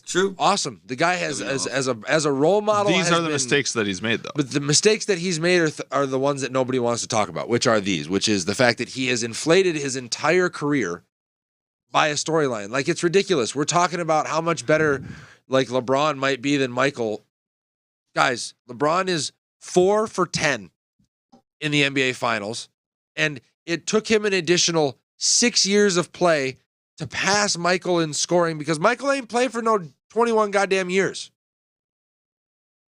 True. Awesome. The guy has, as a role model. These are the mistakes that he's made, though. But the mistakes that he's made are the ones that nobody wants to talk about, which is the fact that he has inflated his entire career by a storyline. Like, it's ridiculous. We're talking about how much better, like, LeBron might be than Michael. Guys, LeBron is 4 for 10 in the NBA Finals, and it took him an additional 6 years of play to pass Michael in scoring because Michael ain't played for no 21 goddamn years.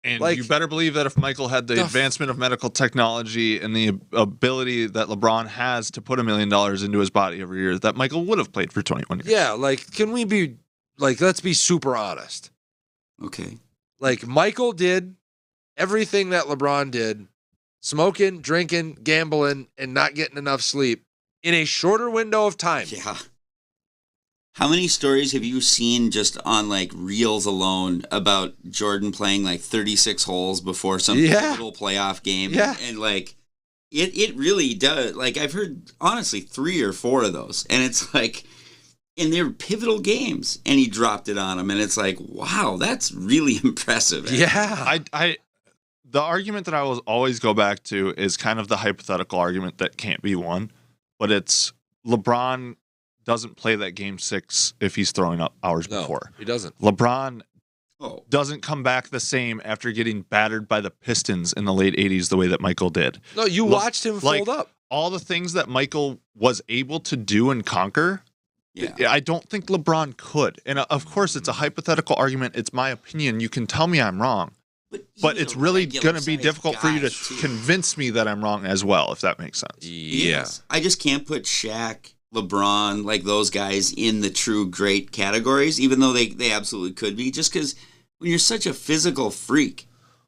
And you better believe that if Michael had the advancement of medical technology and the ability that LeBron has to put $1 million into his body every year, that Michael would have played for 21 years. Yeah, can we be, let's be super honest. Okay. Michael did everything that LeBron did. Smoking, drinking, gambling, and not getting enough sleep in a shorter window of time. Yeah. How many stories have you seen just on reels alone about Jordan playing 36 holes before some little playoff game? Yeah. And it really does. I've heard honestly 3 or 4 of those, and it's and they're pivotal games, and he dropped it on them, and it's wow, that's really impressive. Yeah. The argument that I will always go back to is kind of the hypothetical argument that can't be won, but it's LeBron doesn't play that game 6 if he's throwing up hours before. He doesn't. LeBron doesn't come back the same after getting battered by the Pistons in the late 80s the way that Michael did. No, you watched him fold up. All the things that Michael was able to do and conquer, I don't think LeBron could. And of course, it's a hypothetical argument. It's my opinion. You can tell me I'm wrong. But it's really going to be difficult for you to convince me that I'm wrong as well, if that makes sense. Yes. I just can't put Shaq, LeBron, those guys in the true great categories, even though they absolutely could be, just because when you're such a physical freak,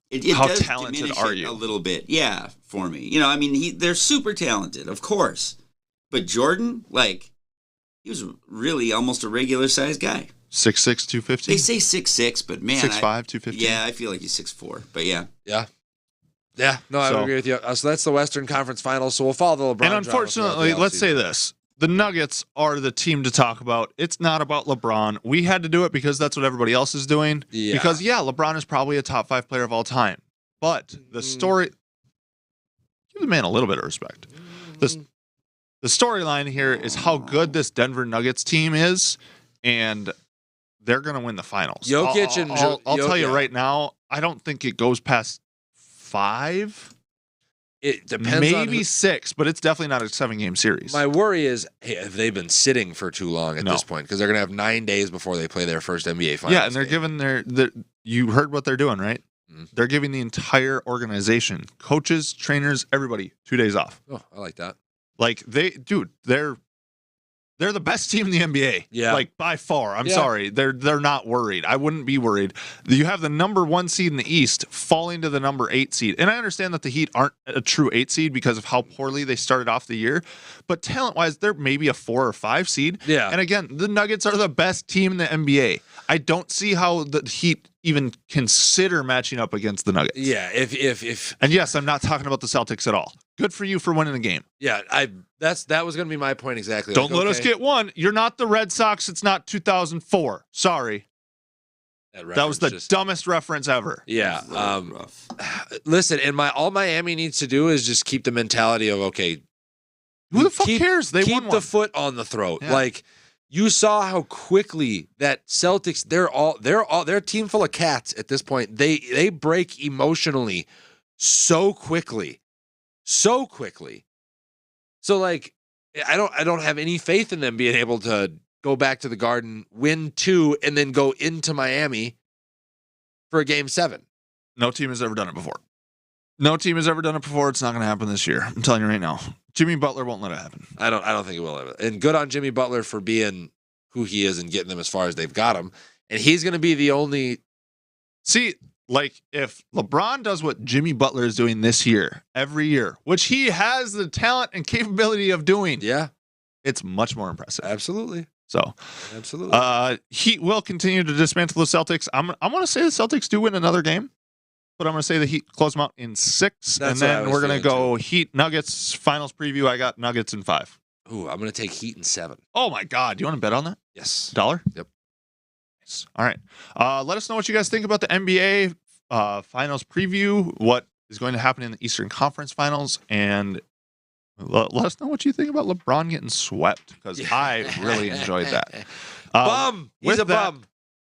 it How does talented diminish are it you? a little bit. Yeah, for me. They're super talented, of course. But Jordan, he was really almost a regular-sized guy. 6'6", 250? They say 6'6", but man, 6'5", 250? Yeah, I feel like he's 6'4", but yeah. Yeah. Yeah, no, I would agree with you. So that's the Western Conference Finals, so we'll follow the LeBron. And unfortunately, let's say this. the Nuggets are the team to talk about. It's not about LeBron. We had to do it because that's what everybody else is doing. Yeah. Because, LeBron is probably a top 5 player of all time. But the story... Give the man a little bit of respect. The storyline here is how good this Denver Nuggets team is, and they're going to win the finals. Jokic and I'll tell you right now, I don't think it goes past 5. It depends. Maybe 6, but it's definitely not a 7-game series. My worry is, have they been sitting for too long at this point? Because they're going to have 9 days before they play their first NBA finals. Yeah, and they're giving their you heard what they're doing, right? Mm-hmm. They're giving the entire organization, coaches, trainers, everybody, 2 days off. Oh, I like that. Like they're the best team in the NBA. Yeah. Like by far. I'm sorry. They're not worried. I wouldn't be worried. You have the number 1 seed in the East falling to the number 8 seed. And I understand that the Heat aren't a true 8 seed because of how poorly they started off the year. But talent-wise, they're maybe a 4 or 5 seed. Yeah. And again, the Nuggets are the best team in the NBA. I don't see how the Heat even consider matching up against the Nuggets. Yeah, if And yes, I'm not talking about the Celtics at all. Good for you for winning the game. Yeah, that was going to be my point exactly. Don't let us get one. You're not the Red Sox. It's not 2004. Sorry. That was the dumbest reference ever. Yeah. Listen, and all Miami needs to do is just keep the mentality of, okay, who the fuck cares? They keep won the one. foot on the throat. Yeah. Like, you saw how quickly that Celtics, they're a team full of cats at this point. They break emotionally so quickly. So quickly. So like I don't have any faith in them being able to go back to the Garden, win 2, and then go into Miami for a game 7. No team has ever done it before. It's not going to happen this year. I'm telling you right now. Jimmy Butler won't let it happen. I don't think it will ever. And good on Jimmy Butler for being who he is and getting them as far as they've got him. And he's going to be the only. See, like if LeBron does what Jimmy Butler is doing this year, every year, which he has the talent and capability of doing, it's much more impressive. Absolutely. So, absolutely. Heat will continue to dismantle the Celtics. I'm going to say the Celtics do win another game, but I'm going to say the Heat close them out in 6, and then we're going to go Heat Nuggets finals preview. I got Nuggets in 5. Ooh, I'm going to take Heat in 7. Oh my God! Do you want to bet on that? Yes. $1? Yep. All right. Let us know what you guys think about the NBA finals preview, what is going to happen in the Eastern Conference finals, and let us know what you think about LeBron getting swept, because I really enjoyed that. Bum! He's a bum.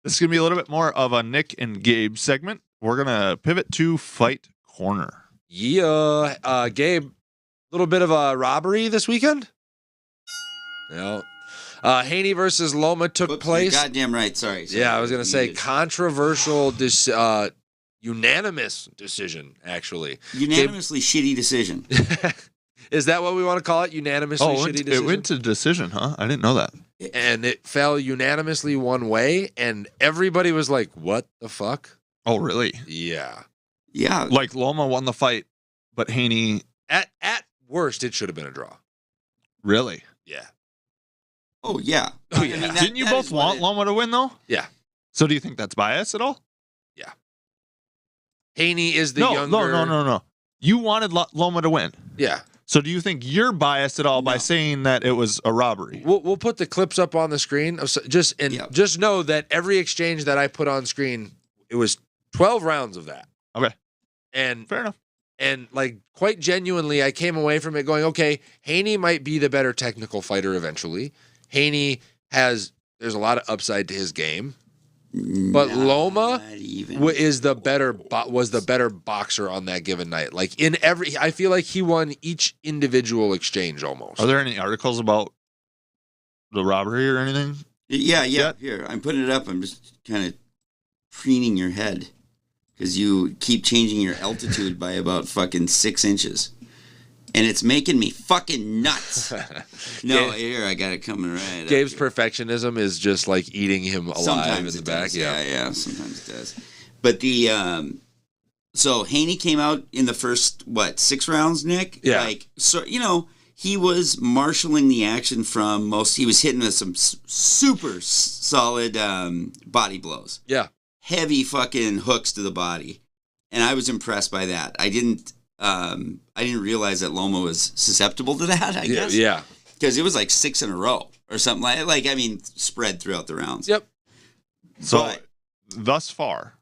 This is going to be a little bit more of a Nick and Gabe segment. We're going to pivot to Fight Corner. Yeah. Gabe, a little bit of a robbery this weekend? No. Haney versus Loma took place. Goddamn right. Sorry. Yeah, I was going to say controversial, unanimous decision, actually. Unanimously shitty decision. Is that what we want to call it? Unanimously shitty decision? It went to decision, huh? I didn't know that. And it fell unanimously one way, and everybody was like, what the fuck? Oh, really? Yeah. Yeah. Like Loma won the fight, but Haney... At worst, it should have been a draw. Really? Yeah. Oh, yeah. Oh, yeah. I mean, Didn't you both want Loma to win, though? Yeah. So do you think that's bias at all? Yeah. Haney is the younger... No. You wanted Loma to win. Yeah. So do you think you're biased at all by saying that it was a robbery? We'll put the clips up on the screen. Just know that every exchange that I put on screen, it was 12 rounds of that. Okay. And fair enough. And like quite genuinely, I came away from it going, okay, Haney might be the better technical fighter eventually. Haney there's a lot of upside to his game. But Loma was the better boxer on that given night. Like I feel like he won each individual exchange almost. Are there any articles about the robbery or anything? Yeah. Here, I'm putting it up. I'm just kind of preening your head because you keep changing your altitude by about fucking 6 inches. And it's making me fucking nuts. No, here, I got it coming right Gabe's perfectionism is just like eating him alive sometimes in the back. Does. Yeah, sometimes it does. But so Haney came out in the first, 6 rounds, Nick? Yeah. He was marshaling the action he was hitting with some super solid body blows. Yeah. Heavy fucking hooks to the body. And I was impressed by that. I didn't realize that Loma was susceptible to that, I guess. Yeah. because it was like 6 in a row or something like I mean, spread throughout the rounds. Yep. So But- thus far,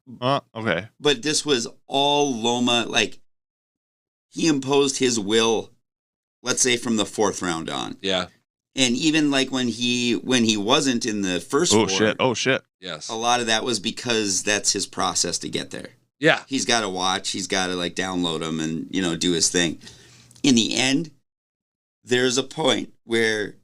okay. But this was all Loma. Like, he imposed his will, let's say, from the 4th round on. Yeah. And even like when he wasn't in the first Oh 4, shit. Yes. a lot of that was because that's his process to get there. Yeah. He's got to watch. He's got to like download them and do his thing. In the end, there's a point where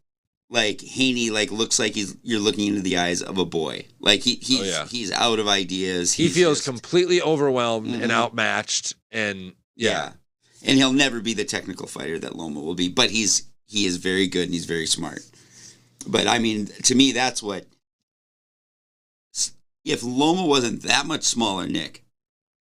like Haney like looks like you're looking into the eyes of a boy. Like he's out of ideas. He feels completely overwhelmed and outmatched, and yeah. And he'll never be the technical fighter that Loma will be, but he is very good and he's very smart. But I mean, to me, that's what. If Loma wasn't that much smaller, Nick,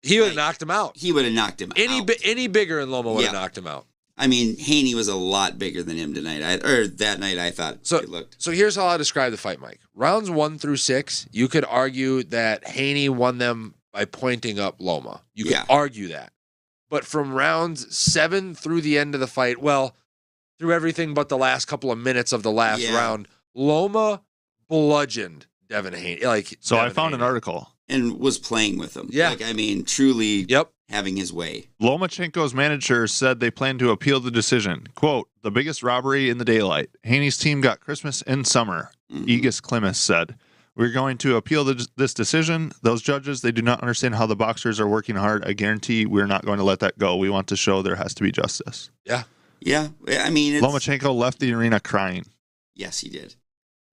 he would have knocked him out. He would have knocked him out. Any bigger, and Loma would have knocked him out. I mean, Haney was a lot bigger than him tonight. That night, I thought it looked. So here's how I describe the fight, Mike. Rounds 1 through 6, you could argue that Haney won them by pointing up Loma. You could argue that. But from rounds 7 through the end of the fight, well, through everything but the last couple of minutes of the last round, Loma bludgeoned Devin Haney. I found an article. And was playing with him. Yeah. Like, I mean, truly having his way. Lomachenko's manager said they plan to appeal the decision. Quote, the biggest robbery in the daylight. Haney's team got Christmas and summer, Aegis Klimas said. We're going to appeal this decision. Those judges, they do not understand how the boxers are working hard. I guarantee we're not going to let that go. We want to show there has to be justice. Yeah. Yeah. I mean, Lomachenko left the arena crying. Yes, he did.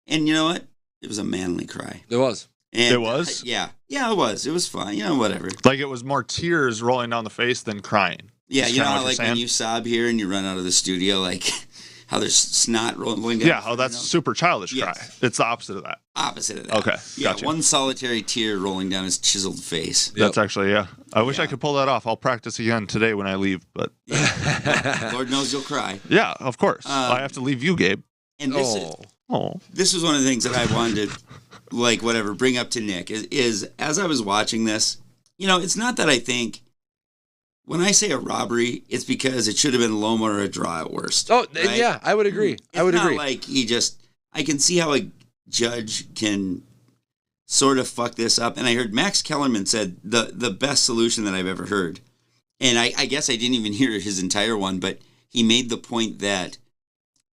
And you know what? It was a manly cry. It was. And it was? Yeah, it was. It was fun. Whatever. Like it was more tears rolling down the face than crying. Yeah, you know how like when you sob here and you run out of the studio, like how there's snot rolling down. Yeah, how that's super childish cry. It's the opposite of that. Opposite of that. Okay, yeah, gotcha. One solitary tear rolling down his chiseled face. That's actually, I wish I could pull that off. I'll practice again today when I leave, but Lord knows you'll cry. Yeah, of course. I have to leave you, Gabe. And this is one of the things that I wanted to bring up to Nick is as I was watching this, it's not that I think when I say a robbery, it's because it should have been Loma or a draw at worst. Oh, right? yeah, I would agree. I would agree. Like I can see how a judge can sort of fuck this up. And I heard Max Kellerman said the best solution that I've ever heard. And I guess I didn't even hear his entire one, but he made the point that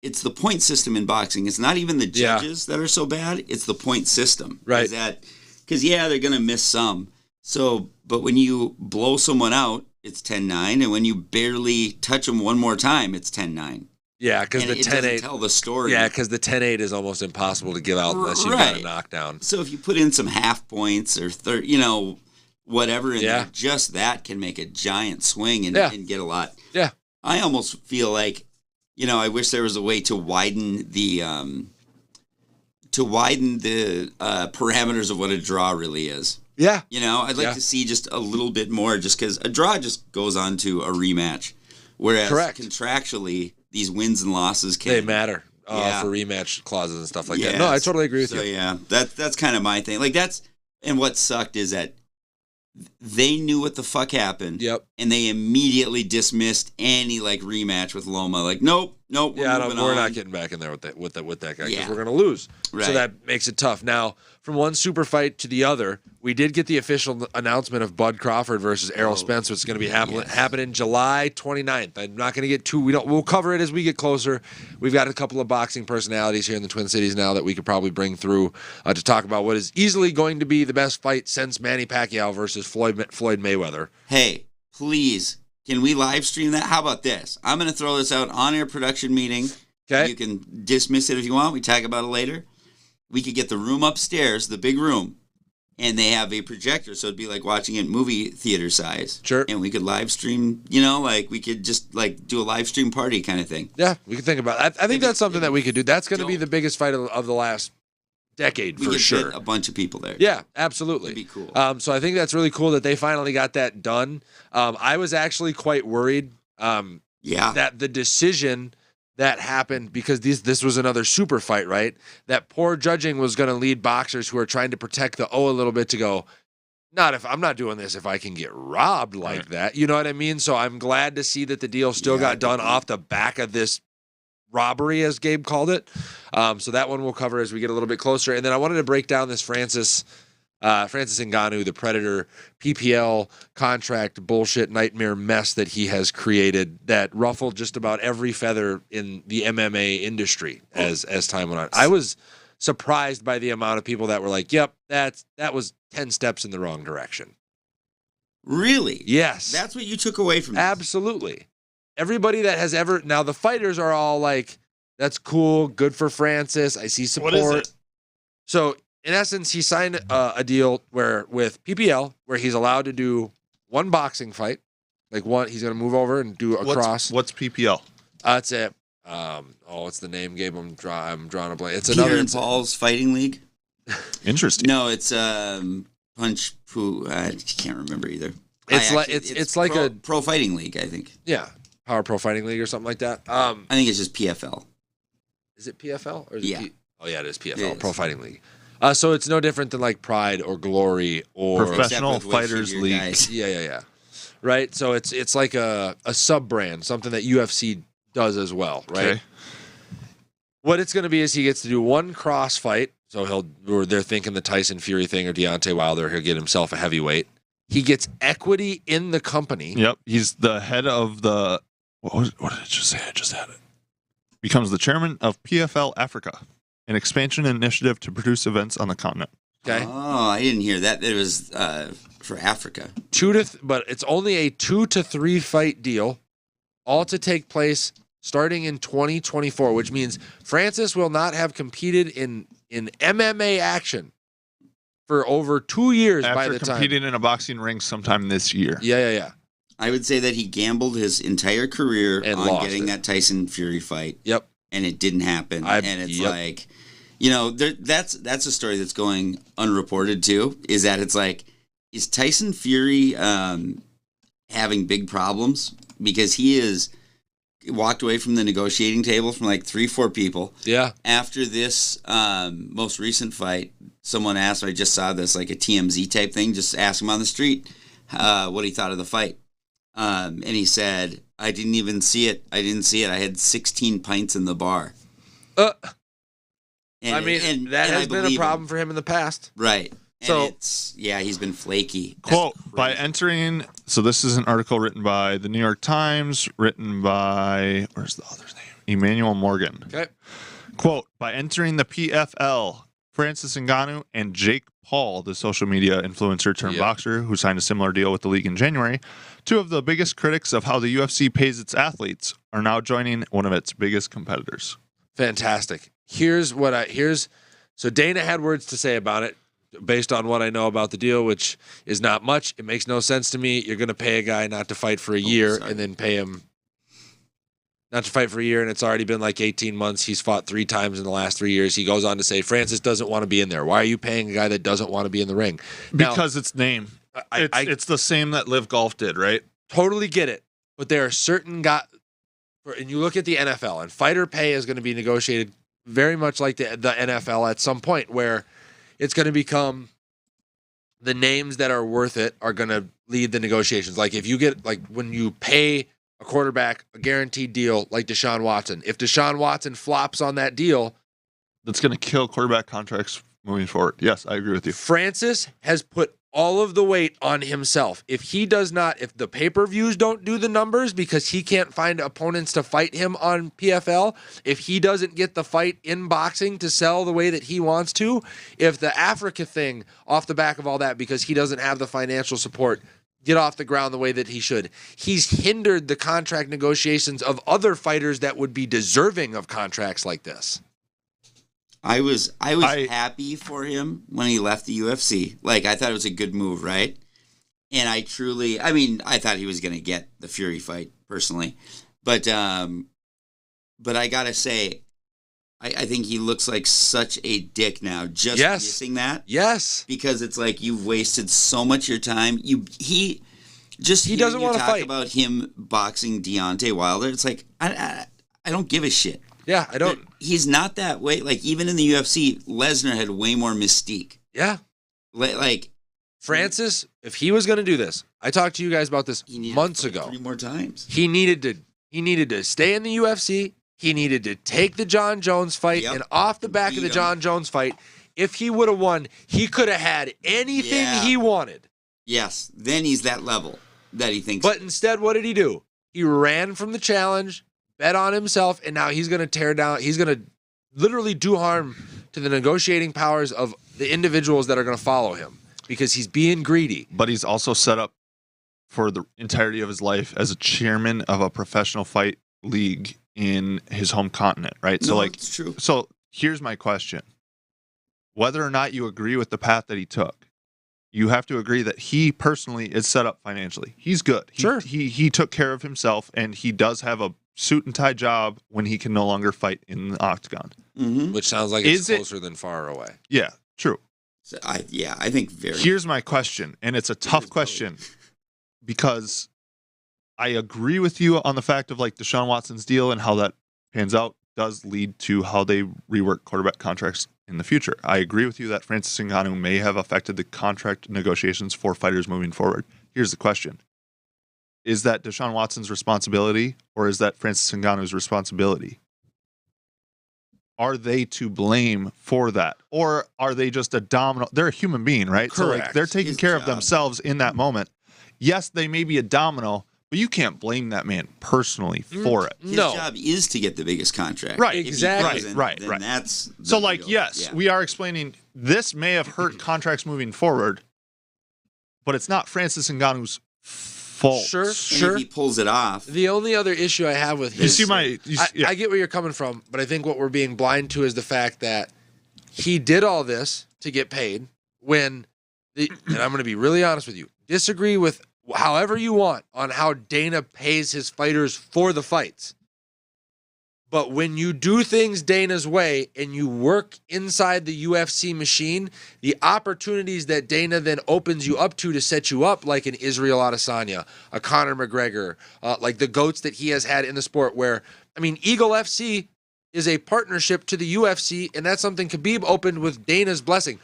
it's the point system in boxing. It's not even the judges that are so bad. It's the point system. Right. Because, they're going to miss some. So, but when you blow someone out, it's 10-9. And when you barely touch them one more time, it's 10-9. Yeah, because the 10-8 tell the story. Yeah, because the 10-8 is almost impossible to give out unless you've got a knockdown. So if you put in some half points or whatever, and just that can make a giant swing and get a lot. Yeah. I almost feel like, I wish there was a way to widen the parameters of what a draw really is. Yeah. I'd like to see just a little bit more, just because a draw just goes on to a rematch, whereas contractually these wins and losses they matter for rematch clauses and stuff like that. No, I totally agree with you. So yeah, that's kind of my thing. And what sucked is that they knew what the fuck happened. Yep. And they immediately dismissed any rematch with Loma. Like, nope. We're not getting back in there with that guy because we're going to lose. Right. So that makes it tough. Now, from one super fight to the other, we did get the official announcement of Bud Crawford versus Errol Spence, which is going to be happening July 29th. I'm not going to get we'll cover it as we get closer. We've got a couple of boxing personalities here in the Twin Cities now that we could probably bring through to talk about what is easily going to be the best fight since Manny Pacquiao versus Floyd Mayweather. Hey, please, can we live stream that? How about this? I'm going to throw this out on air production meeting. Okay. You can dismiss it if you want. We talk about it later. We could get the room upstairs, the big room, and they have a projector, so it'd be like watching it movie theater size. Sure. And we could live stream, we could just do a live stream party kind of thing. Yeah, we could think about it. I think that's something that we could do. That's going to be the biggest fight of the last decade for sure. We could get a bunch of people there. Yeah, absolutely. It'd be cool. So I think that's really cool that they finally got that done. I was actually quite worried that the decision that happened, because this was another super fight, right? That poor judging was going to lead boxers who are trying to protect the O a little bit to go, I'm not doing this if I can get robbed like that. You know what I mean? So I'm glad to see that the deal still got done off the back of this robbery, as Gabe called it. So that one we'll cover as we get a little bit closer. And then I wanted to break down this Francis Ngannou, the Predator PPL contract bullshit nightmare mess that he has created that ruffled just about every feather in the MMA industry as time went on. I was surprised by the amount of people that were like, "Yep, that was 10 steps in the wrong direction." Really? Yes. That's what you took away from this? Absolutely. Everybody that has ever now the fighters are all like, "That's cool, good for Francis. I see support." What is it? So in essence, he signed a deal with PPL where he's allowed to do one boxing fight, like one. He's going to move over and do a cross. What's PPL? That's it. What's the name, Gabe? I'm drawing a blank. It's Peter another. and Paul's Fighting League. Interesting. No, it's Punch Poo. I can't remember either. It's like a pro fighting league. I think. Yeah, Power Pro Fighting League or something like that. I think it's just PFL. Is it PFL or is Yeah. it oh yeah, it is PFL, It is. Pro Fighting League. So it's no different than like Pride or Glory or Professional Except with way Fighters shittier League. guys. Yeah. Right. So it's like a sub brand, something that UFC does as well. Right. Okay. What it's going to be is he gets to do one cross fight. So they're thinking the Tyson Fury thing or Deontay Wilder. He'll get himself a heavyweight. He gets equity in the company. Yep. He's the head of the. What did it just say? I just had it. Becomes the chairman of PFL Africa, an expansion initiative to produce events on the continent. Okay. Oh, I didn't hear that. It was for Africa. But it's only a 2 to 3 fight deal, all to take place starting in 2024, which means Francis will not have competed in MMA action for over 2 years by the After time. competing in a boxing ring sometime this year. Yeah. I would say that he gambled his entire career And on lost getting it. that Tyson Fury fight. Yep. And it didn't happen. And it's Yep. like, that's a story that's going unreported too. Is that it's like, is Tyson Fury having big problems because he is walked away from the negotiating table from like 3-4 people. Yeah. After this most recent fight, someone asked, I just saw this like a TMZ type thing, just asked him on the street what he thought of the fight. And he said, I didn't even see it. I didn't see it. I had 16 pints in the bar. That And has been a problem for him in the past. Right. And So- he's been flaky. Quote, That's by crazy. entering, so this is an article written by the New York Times, written by, where's the author's name? Emmanuel Morgan. Okay. Quote, by entering the PFL, Francis Ngannou and Jake Paul, the social media influencer turned Yep. boxer who signed a similar deal with the league in January, two of the biggest critics of how the UFC pays its athletes, are now joining one of its biggest competitors. Fantastic. So Dana had words to say about it based on what I know about the deal, which is not much. It makes no sense to me. You're going to pay a guy not to fight for a year sorry. and then pay him not to fight for a year, and it's already been like 18 months. He's fought 3 times in the last 3 years. He goes on to say, Francis doesn't want to be in there. Why are you paying a guy that doesn't want to be in the ring? Now, Because its name. I It's the same that Live Golf did, right? totally get it, but there are certain guys, and you look at the NFL, and fighter pay is going to be negotiated very much like the NFL at some point, where it's going to become the names that are worth it are going to lead the negotiations. Like if you get, like when you pay a quarterback a guaranteed deal like Deshaun Watson, if Deshaun Watson flops on that deal, That's going to kill quarterback contracts moving forward. Yes, I agree with you. Francis has put all of the weight on himself. If the pay-per-views don't do the numbers because he can't find opponents to fight him on PFL, if he doesn't get the fight in boxing to sell the way that he wants to, if the Africa thing off the back of all that because he doesn't have the financial support get off the ground the way that he should, he's hindered the contract negotiations of other fighters that would be deserving of contracts like this. I was happy for him when he left the UFC. Like, I thought it was a good move, right? And I thought he was going to get the Fury fight personally. But I got to say, I think he looks like such a dick now just missing that. Yes. Because it's like you've wasted so much of your time. He doesn't want to fight about him boxing Deontay Wilder. It's like, I don't give a shit. Yeah, I don't. He's not that way. Like, even in the UFC, Lesnar had way more mystique. Yeah. Like, Francis, if he was going to do this, I talked to you guys about this he needed months to fight ago. 3 more times. He needed to stay in the UFC, He needed to take the John Jones fight, and off the back of the John Jones fight, if he would have won, he could have had anything he wanted. Yes, then he's that level that he thinks. But instead, what did he do? He ran from the challenge, bet on himself, and now he's going to tear down. He's going to literally do harm to the negotiating powers of the individuals that are going to follow him because he's being greedy. But he's also set up for the entirety of his life as a chairman of a professional fight league in his home continent, right? So, it's true. So here's my question. Whether or not you agree with the path that he took, you have to agree that he personally is set up financially. He's good. Sure. He took care of himself, and he does have a suit and tie job when he can no longer fight in the octagon. Mm-hmm. Which sounds like it's closer than far away. Yeah, true. So I think very. Here's my question, and it's a tough question because I agree with you on the fact of like Deshaun Watson's deal and how that pans out does lead to how they rework quarterback contracts in the future. I agree with you that Francis Ngannou may have affected the contract negotiations for fighters moving forward. Here's the question. Is that Deshaun Watson's responsibility or is that Francis Ngannou's responsibility? Are they to blame for that? Or are they just a domino? They're a human being, right? Correct. So like they're taking care of themselves in that moment. Yes, they may be a domino, but you can't blame that man personally for it. His job is to get the biggest contract. Right, exactly. Right. Then that's so like, yes, we are explaining this may have hurt contracts moving forward, but it's not Francis Ngannou's fault. Sure. And if he pulls it off. The only other issue I have with his... I get where you're coming from, but I think what we're being blind to is the fact that he did all this to get paid when, and I'm going to be really honest with you, disagree with however you want on how Dana pays his fighters for the fights. But when you do things Dana's way and you work inside the UFC machine, the opportunities that Dana then opens you up to set you up, like an Israel Adesanya, a Conor McGregor, like the GOATs that he has had in the sport where, I mean, Eagle FC is a partnership to the UFC, and that's something Khabib opened with Dana's blessing.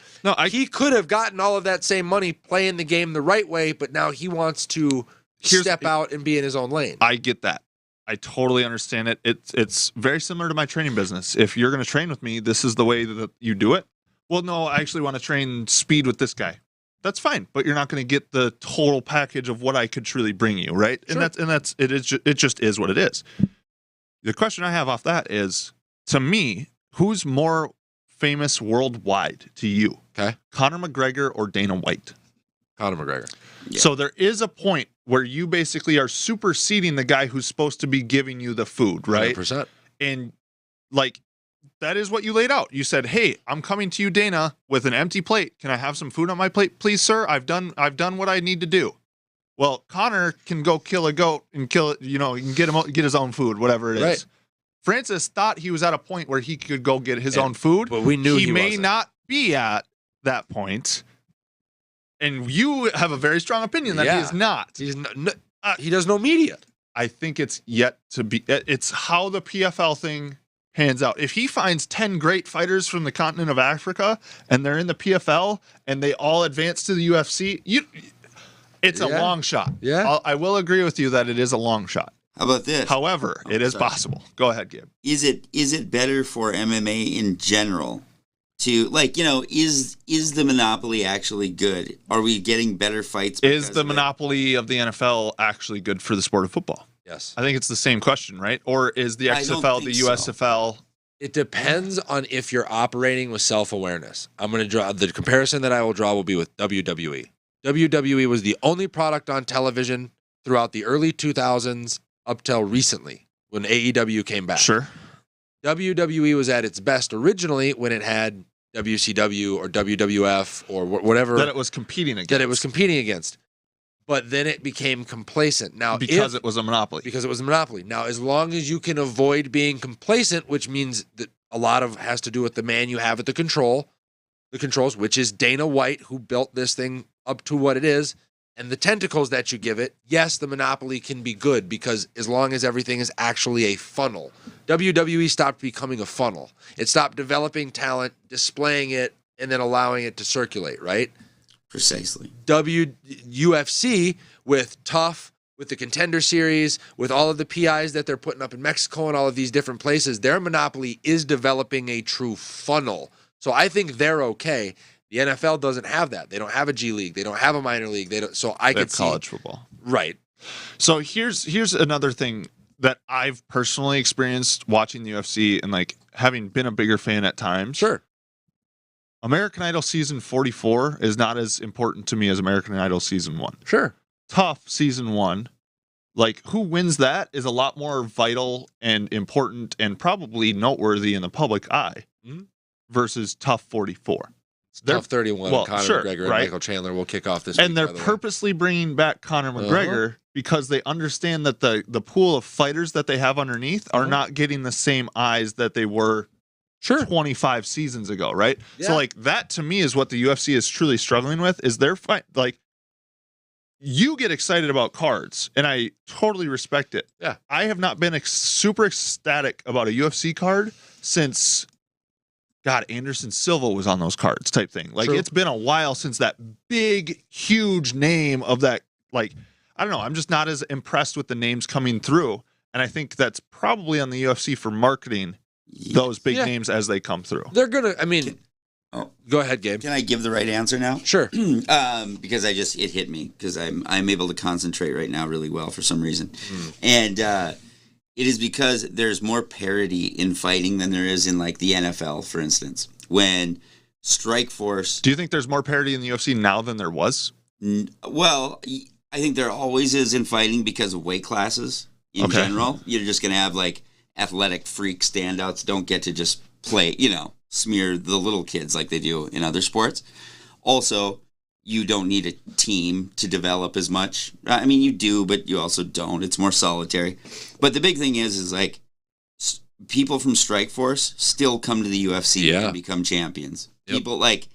He could have gotten all of that same money playing the game the right way, but now he wants to step out and be in his own lane. I get that. I totally understand it. It's very similar to my training business. If you're going to train with me, this is the way that you do it. Well, no, I actually want to train speed with this guy. That's fine, but you're not going to get the total package of what I could truly bring you, right? Sure. It just is what it is. The question I have off that is, to me, who's more famous worldwide to you? Okay. Conor McGregor or Dana White? Conor McGregor. Yeah. So there is a point where you basically are superseding the guy who's supposed to be giving you the food, right? 100%. And like, that is what you laid out. You said, "Hey, I'm coming to you, Dana, with an empty plate. Can I have some food on my plate, please, sir? I've done what I need to do." Well, Conor can go kill a goat and kill it. You know, he can get his own food, whatever it is. Right. Francis thought he was at a point where he could go get his own food, but we knew he may wasn't. not be at that point. And you have a very strong opinion that he is not. He does no media. I think it's yet to be. It's how the PFL thing pans out. If he finds 10 great fighters from the continent of Africa and they're in the PFL and they all advance to the UFC, it's a long shot. Yeah, I will agree with you that it is a long shot. How about this? However, it is possible. Go ahead, Gabe. Is it better for MMA in general to, like, is the monopoly actually good? Are we getting better fights? Is the monopoly of the NFL actually good for the sport of football? Yes. I think it's the same question, right? Or is the XFL, the USFL? It depends on if you're operating with self-awareness. I'm going to draw the comparison that I will draw will be with WWE. WWE was the only product on television throughout the early 2000s up till recently when AEW came back. Sure. WWE was at its best originally when it had WCW or WWF or whatever that it was competing against. But then it became complacent. Now, because it was a monopoly. Because it was a monopoly. Now, as long as you can avoid being complacent, which means that a lot of has to do with the man you have at the controls, which is Dana White, who built this thing up to what it is, and the tentacles that you give it, yes, the monopoly can be good because as long as everything is actually a funnel. WWE stopped becoming a funnel. It stopped developing talent, displaying it, and then allowing it to circulate, right? Precisely. UFC with tough, with the Contender Series, with all of the PIs that they're putting up in Mexico and all of these different places, their monopoly is developing a true funnel. So I think they're okay. The NFL doesn't have that. They don't have a G League. They don't have a minor league. They don't. So I could see college football. Right. So here's another thing that I've personally experienced watching the UFC and like having been a bigger fan at times. Sure. American Idol season 44 is not as important to me as American Idol season 1. Sure. Tough season 1. Like, who wins that is a lot more vital and important and probably noteworthy in the public eye versus Tough 44. Tough 31, Conor McGregor and Michael Chandler will kick off this week. And they're purposely bringing back Conor McGregor because they understand that the pool of fighters that they have underneath are not getting the same eyes that they were 25 seasons ago, right? Yeah. So, like, that to me is what the UFC is truly struggling with, is their fight. Like, you get excited about cards, and I totally respect it. Yeah. I have not been super ecstatic about a UFC card since, God, Anderson Silva was on those cards type thing. Like, it's been a while since that big, huge name of that. Like, I don't know. I'm just not as impressed with the names coming through. And I think that's probably on the UFC for marketing those big names as they come through. They're going to, I mean... Go ahead, Gabe. Can I give the right answer now? Sure. Because it hit me because I'm able to concentrate right now really well for some reason, and it is because there's more parity in fighting than there is in like the NFL, for instance. When Strikeforce, do you think there's more parity in the UFC now than there was? Well, I think there always is in fighting because of weight classes in general. You're just gonna have like athletic freak standouts don't get to just play, smear the little kids like they do in other sports. Also, you don't need a team to develop as much. I mean, you do, but you also don't. It's more solitary. But the big thing is like people from Strikeforce still come to the UFC and become champions. Yep. People like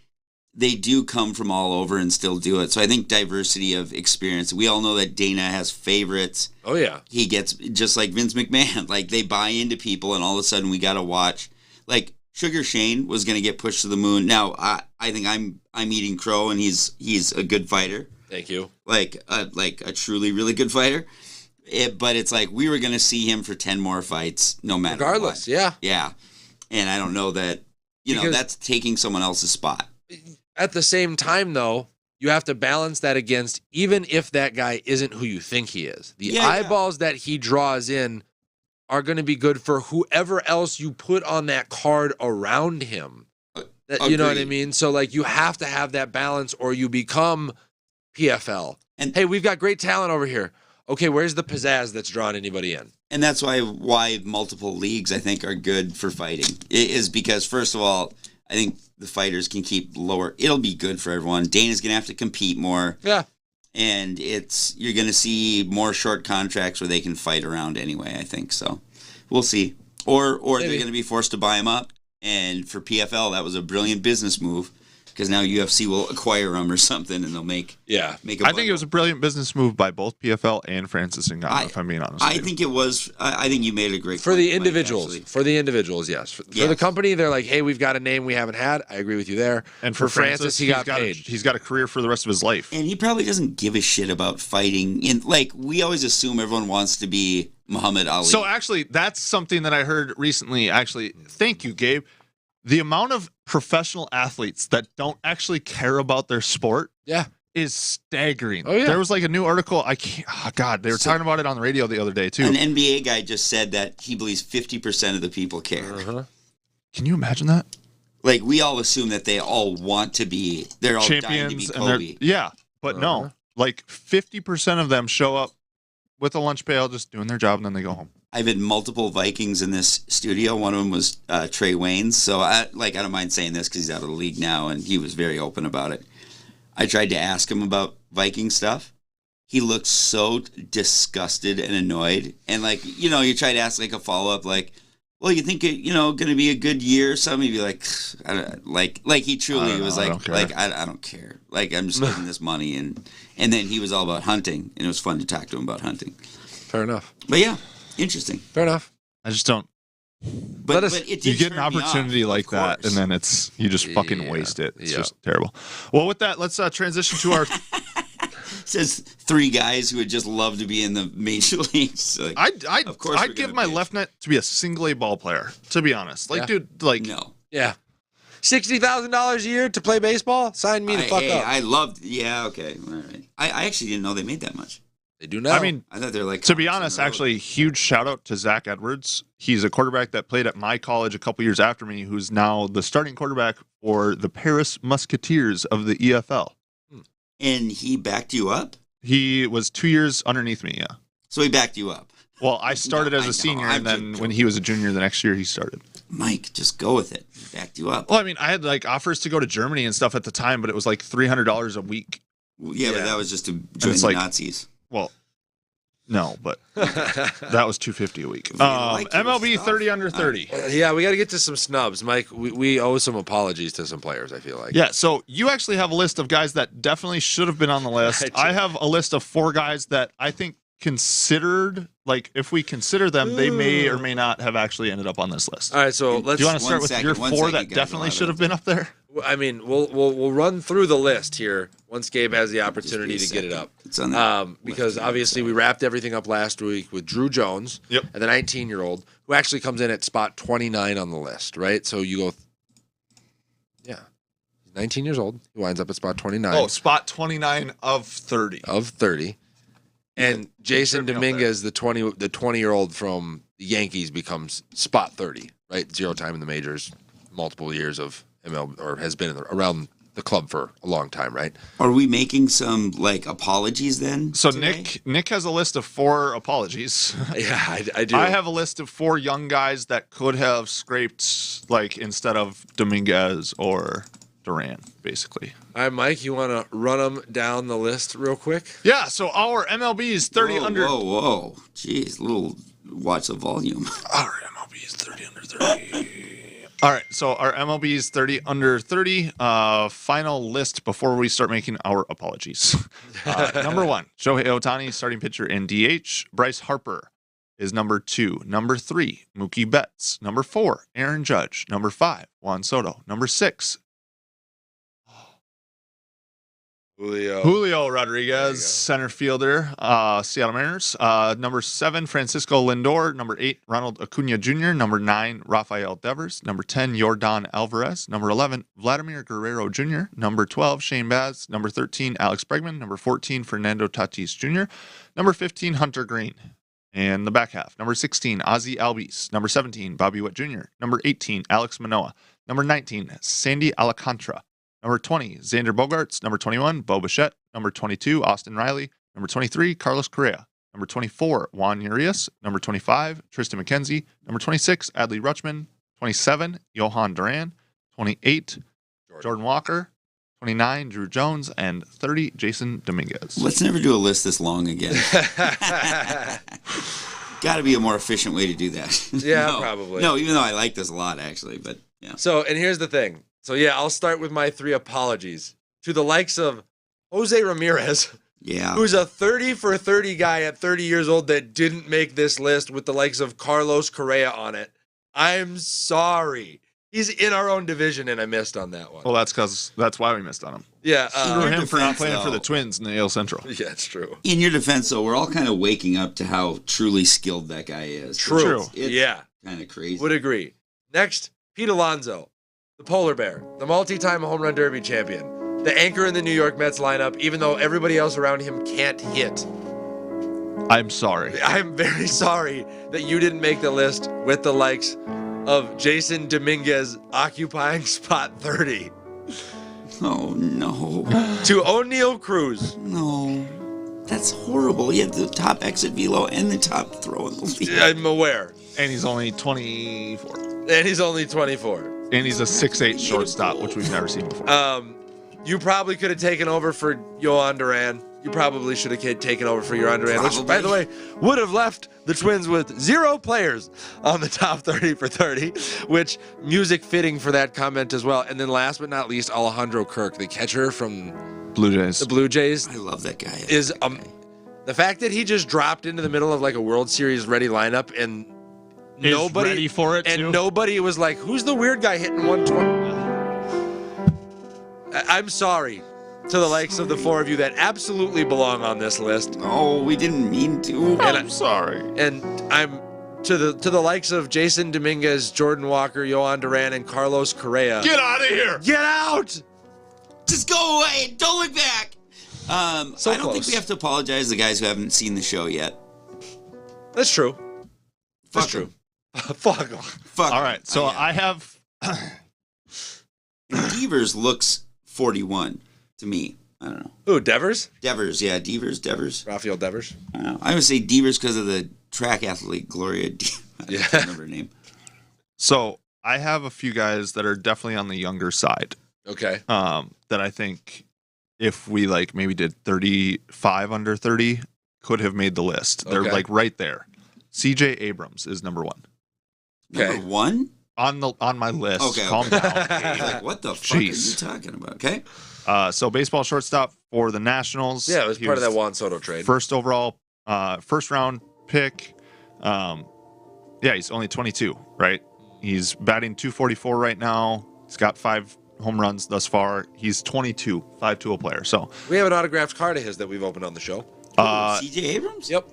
they do come from all over and still do it. So I think diversity of experience. We all know that Dana has favorites. Oh yeah, he gets just like Vince McMahon. Like they buy into people, and all of a sudden we got to watch like. Sugar Shane was going to get pushed to the moon. Now, I think I'm eating crow, and he's a good fighter. Thank you. Like a truly really good fighter. But it's like we were going to see him for 10 more fights, no matter regardless. What. Yeah. And I don't know that because that's taking someone else's spot. At the same time, though, you have to balance that against even if that guy isn't who you think he is. The eyeballs that he draws in are going to be good for whoever else you put on that card around him. You know what I mean? So, like, you have to have that balance or you become PFL. And hey, we've got great talent over here. Okay, where's the pizzazz that's drawn anybody in? And that's why multiple leagues, I think, are good for fighting. It is because, first of all, I think the fighters can keep lower. It'll be good for everyone. Dana's going to have to compete more. Yeah. And you're going to see more short contracts where they can fight around anyway, I think. So we'll see. Or they're going to be forced to buy them up. And for PFL, that was a brilliant business move because now UFC will acquire them or something and they'll make a I think it was a brilliant business move by both PFL and Francis Ngannou, if I'm being honest. I think it was. I think you made a great for point, the individuals. Mike, for the individuals, yes. For the company, they're like, hey, we've got a name we haven't had. I agree with you there. And for Francis, he got paid. He's got a career for the rest of his life. And he probably doesn't give a shit about fighting. We always assume everyone wants to be Muhammad Ali. So actually, that's something that I heard recently. Actually, thank you, Gabe. The amount of professional athletes that don't actually care about their sport is staggering. Oh, yeah. There was like a new article. They were talking about it on the radio the other day, too. An NBA guy just said that he believes 50% of the people care. Uh-huh. Can you imagine that? Like, we all assume that they all want to be, they're all champions, dying to be Kobe. But no. Like, 50% of them show up with a lunch pail, just doing their job, and then they go home. I've had multiple Vikings in this studio. One of them was Trey Waynes. So I don't mind saying this because he's out of the league now, and he was very open about it. I tried to ask him about Viking stuff. He looked so disgusted and annoyed. And you try to ask a follow up, well, you think it, going to be a good year? Somebody be like, he truly was I don't care. Like, I'm just getting this money, and then he was all about hunting, and it was fun to talk to him about hunting. Fair enough. But yeah. Interesting. Fair enough. I just don't. But you get an opportunity like that, and then you just fucking waste it. It's just terrible. Well, with that, let's transition to our. says 3 guys who would just love to be in the major leagues. Like, I'd give my left net to be a single A ball player, to be honest. Like, dude, like no. Yeah. $60,000 a year to play baseball? Sign me the fuck up. I loved. Yeah, okay, all right. I actually didn't know they made that much. They do now. I mean, I thought they're like. to be honest, actually, huge shout out to Zach Edwards. He's a quarterback that played at my college a couple years after me, who's now the starting quarterback for the Paris Musketeers of the EFL. And he backed you up? He was 2 years underneath me, yeah. So he backed you up. Well, I started as a senior, and then when he was a junior the next year, he started. Mike, just go with it. He backed you up. Well, I mean, I had like offers to go to Germany and stuff at the time, but it was like $300 a week. Well, yeah, but that was just to join the Nazis. Well, no, but that was $250 a week. MLB 30 under 30. Yeah, we got to get to some snubs, Mike. We owe some apologies to some players, I feel like. Yeah, so you actually have a list of guys that definitely should have been on the list. I have a list of 4 guys that I think considered, like, if we consider them, they may or may not have actually ended up on this list. All right, so let's. Do you want to start with your 4 that definitely should have been up there? I mean, we'll run through the list here once Gabe has the opportunity to get it up. It's on that because obviously we wrapped everything up last week with Drew Jones, and the 19-year-old, who actually comes in at spot 29 on the list, right? So you go, he's 19 years old. He winds up at spot 29. Oh, spot 29 of 30. Of 30. And Jason Dominguez, the 20-year-old from the Yankees, becomes spot 30, right? 0 time in the majors, multiple years of MLB, or has been around the club for a long time, right? Are we making some like apologies then? So today? Nick has a list of 4 apologies. Yeah, I do. I have a list of 4 young guys that could have scraped, like, instead of Dominguez or Duran, basically. All right, Mike, you want to run them down the list real quick? Yeah, so our MLB is 30 under. Whoa. Jeez, watch the volume. Our MLB is 30 under 30. All right, so our MLB is 30 under 30. Final list before we start making our apologies. Number 1, Shohei Ohtani, starting pitcher and DH. Bryce Harper is number 2. Number 3, Mookie Betts. Number 4, Aaron Judge. Number 5, Juan Soto. Number 6, Julio Rodriguez, center fielder, Seattle Mariners. Number 7, Francisco Lindor. Number 8, Ronald Acuna Jr. Number 9, Rafael Devers. Number 10, Yordan Alvarez. Number 11, Vladimir Guerrero Jr. Number 12, Shane Baz. Number 13, Alex Bregman. Number 14, Fernando Tatis Jr. Number 15, Hunter Green. And the back half, number 16, Ozzie Albies. Number 17, Bobby Witt Jr. Number 18, Alex Manoah. Number 19, Sandy Alcantara. Number 20, Xander Bogaerts. Number 21, Bo Bichette. Number 22, Austin Riley. Number 23, Carlos Correa. Number 24, Juan Urias. Number 25, Tristan McKenzie. Number 26, Adley Rutschman. 27, Johan Duran. 28, Jordan Walker. 29, Drew Jones. And 30, Jason Dominguez. Let's never do a list this long again. Got to be a more efficient way to do that. Yeah, probably. No, even though I like this a lot, actually. But yeah. So, and here's the thing. So, yeah, I'll start with my 3 apologies to the likes of Jose Ramirez, who's a 30 for 30 guy at 30 years old that didn't make this list with the likes of Carlos Correa on it. I'm sorry. He's in our own division, and I missed on that one. Well, that's why we missed on him. Yeah. Screw him for not playing for the Twins in the AL Central. Yeah, it's true. In your defense, though, we're all kind of waking up to how truly skilled that guy is. True. It's kind of crazy. Would agree. Next, Pete Alonso. The polar bear, the multi-time home run derby champion, the anchor in the New York Mets lineup, even though everybody else around him can't hit. I'm sorry. I'm very sorry that you didn't make the list with the likes of Jason Dominguez occupying spot 30. Oh, no. To O'Neal Cruz. No. That's horrible. He had the top exit velo and the top throw in the league. I'm aware. And he's only 24. And he's only 24. And he's a 6'8" shortstop, which we've never seen before. You probably could have taken over for Yohan Duran. You probably should have taken over for Yohan Duran, which, by the way, would have left the Twins with 0 players on the top 30 for 30, which music fitting for that comment as well. And then last but not least, Alejandro Kirk, the catcher from Blue Jays. The Blue Jays. I love that guy. Is the fact that he just dropped into the middle of like a World Series ready lineup and nobody ready for it, and too. Nobody was like, who's the weird guy hitting 120? I'm sorry. to the likes of the four of you that absolutely belong on this list. Oh, we didn't mean to. I'm sorry. And I'm to the likes of Jason Dominguez, Jordan Walker, Yohan Duran, and Carlos Correa. Get out of here. Get out! Just go away. Don't look back. I don't think we have to apologize to the guys who haven't seen the show yet. That's true. That's Fuck true. 'em. Fuck 'em. Fuck. All right, so I have. Devers looks 41 to me. I don't know. Who, Devers? Devers, yeah, Devers. Raphael Devers. I don't know. I would say Devers because of the track athlete Gloria. I don't remember her name. So I have a few guys that are definitely on the younger side. Okay. That I think if we like maybe did 35 under 30 could have made the list. They're Okay. like right there. CJ Abrams is number one Okay. Number one? on my list. Okay, Calm okay. down. You're like, what the fuck are you Jeez. talking about? Okay. So baseball shortstop for the Nationals. Yeah, it was He part of that Juan Soto trade. First overall, first round pick. Yeah, he's only 22, right? He's batting 244 right now. He's got 5 home runs thus far. He's 22, 5-tool player. So We have an autographed card of his that we've opened on the show. CJ Abrams? Yep.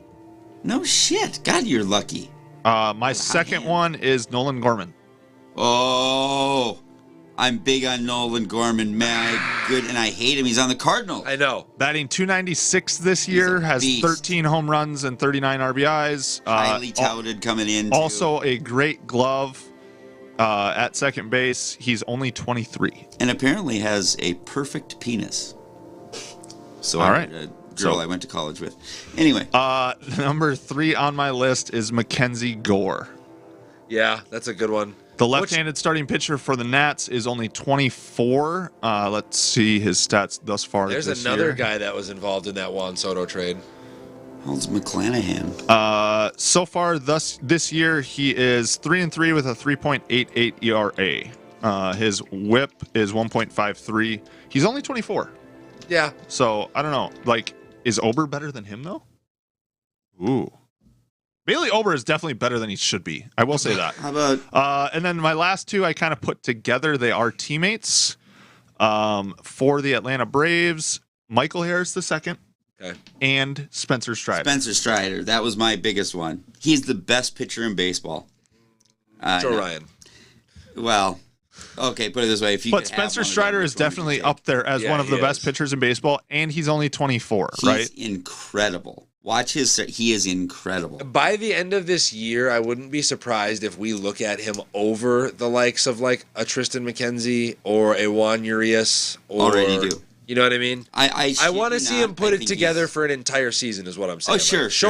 No shit. God, you're lucky. my second one is Nolan Gorman. Oh, I'm big on Nolan Gorman, man. Good, and I hate him. He's on the Cardinals. I know. Batting 296 this year, a has beast. 13 home runs and 39 RBIs. Highly touted coming in. Too. Also a great glove at second base. He's only 23. And apparently has a perfect penis. So, All right. A girl I went to college with. Anyway. Number 3 on my list is Mackenzie Gore. Yeah, that's a good one. The left-handed starting pitcher for the Nats is only 24. Let's see his stats thus far. There's this another year. guy that was involved in that Juan Soto trade. How's McClanahan? So far this year, he is 3-3 with a 3.88 ERA. His WHIP is 1.53. He's only 24. Yeah. So I don't know. Like, is Ober better than him though? Ooh. Bailey Ober is definitely better than he should be. I will say that. How about And then my last two I kind of put together. They are teammates for the Atlanta Braves. Michael Harris II Okay. and Spencer Strider. Spencer Strider? That was my biggest one. He's the best pitcher in baseball. Joe No. Ryan. Well, okay, put it this way. If you But could have Spencer one of them, Strider is which one would you definitely take? up there as Yeah, one of the he best is. pitchers in baseball, and he's only 24, He's right? incredible. Watch he is incredible. By the end of this year, I wouldn't be surprised if we look at him over the likes of like a Tristan McKenzie or a Juan Urias. Or, Already do. You know what I mean? I want to see him put it together for an entire season, is what I'm saying. Oh, sure, Like, sure.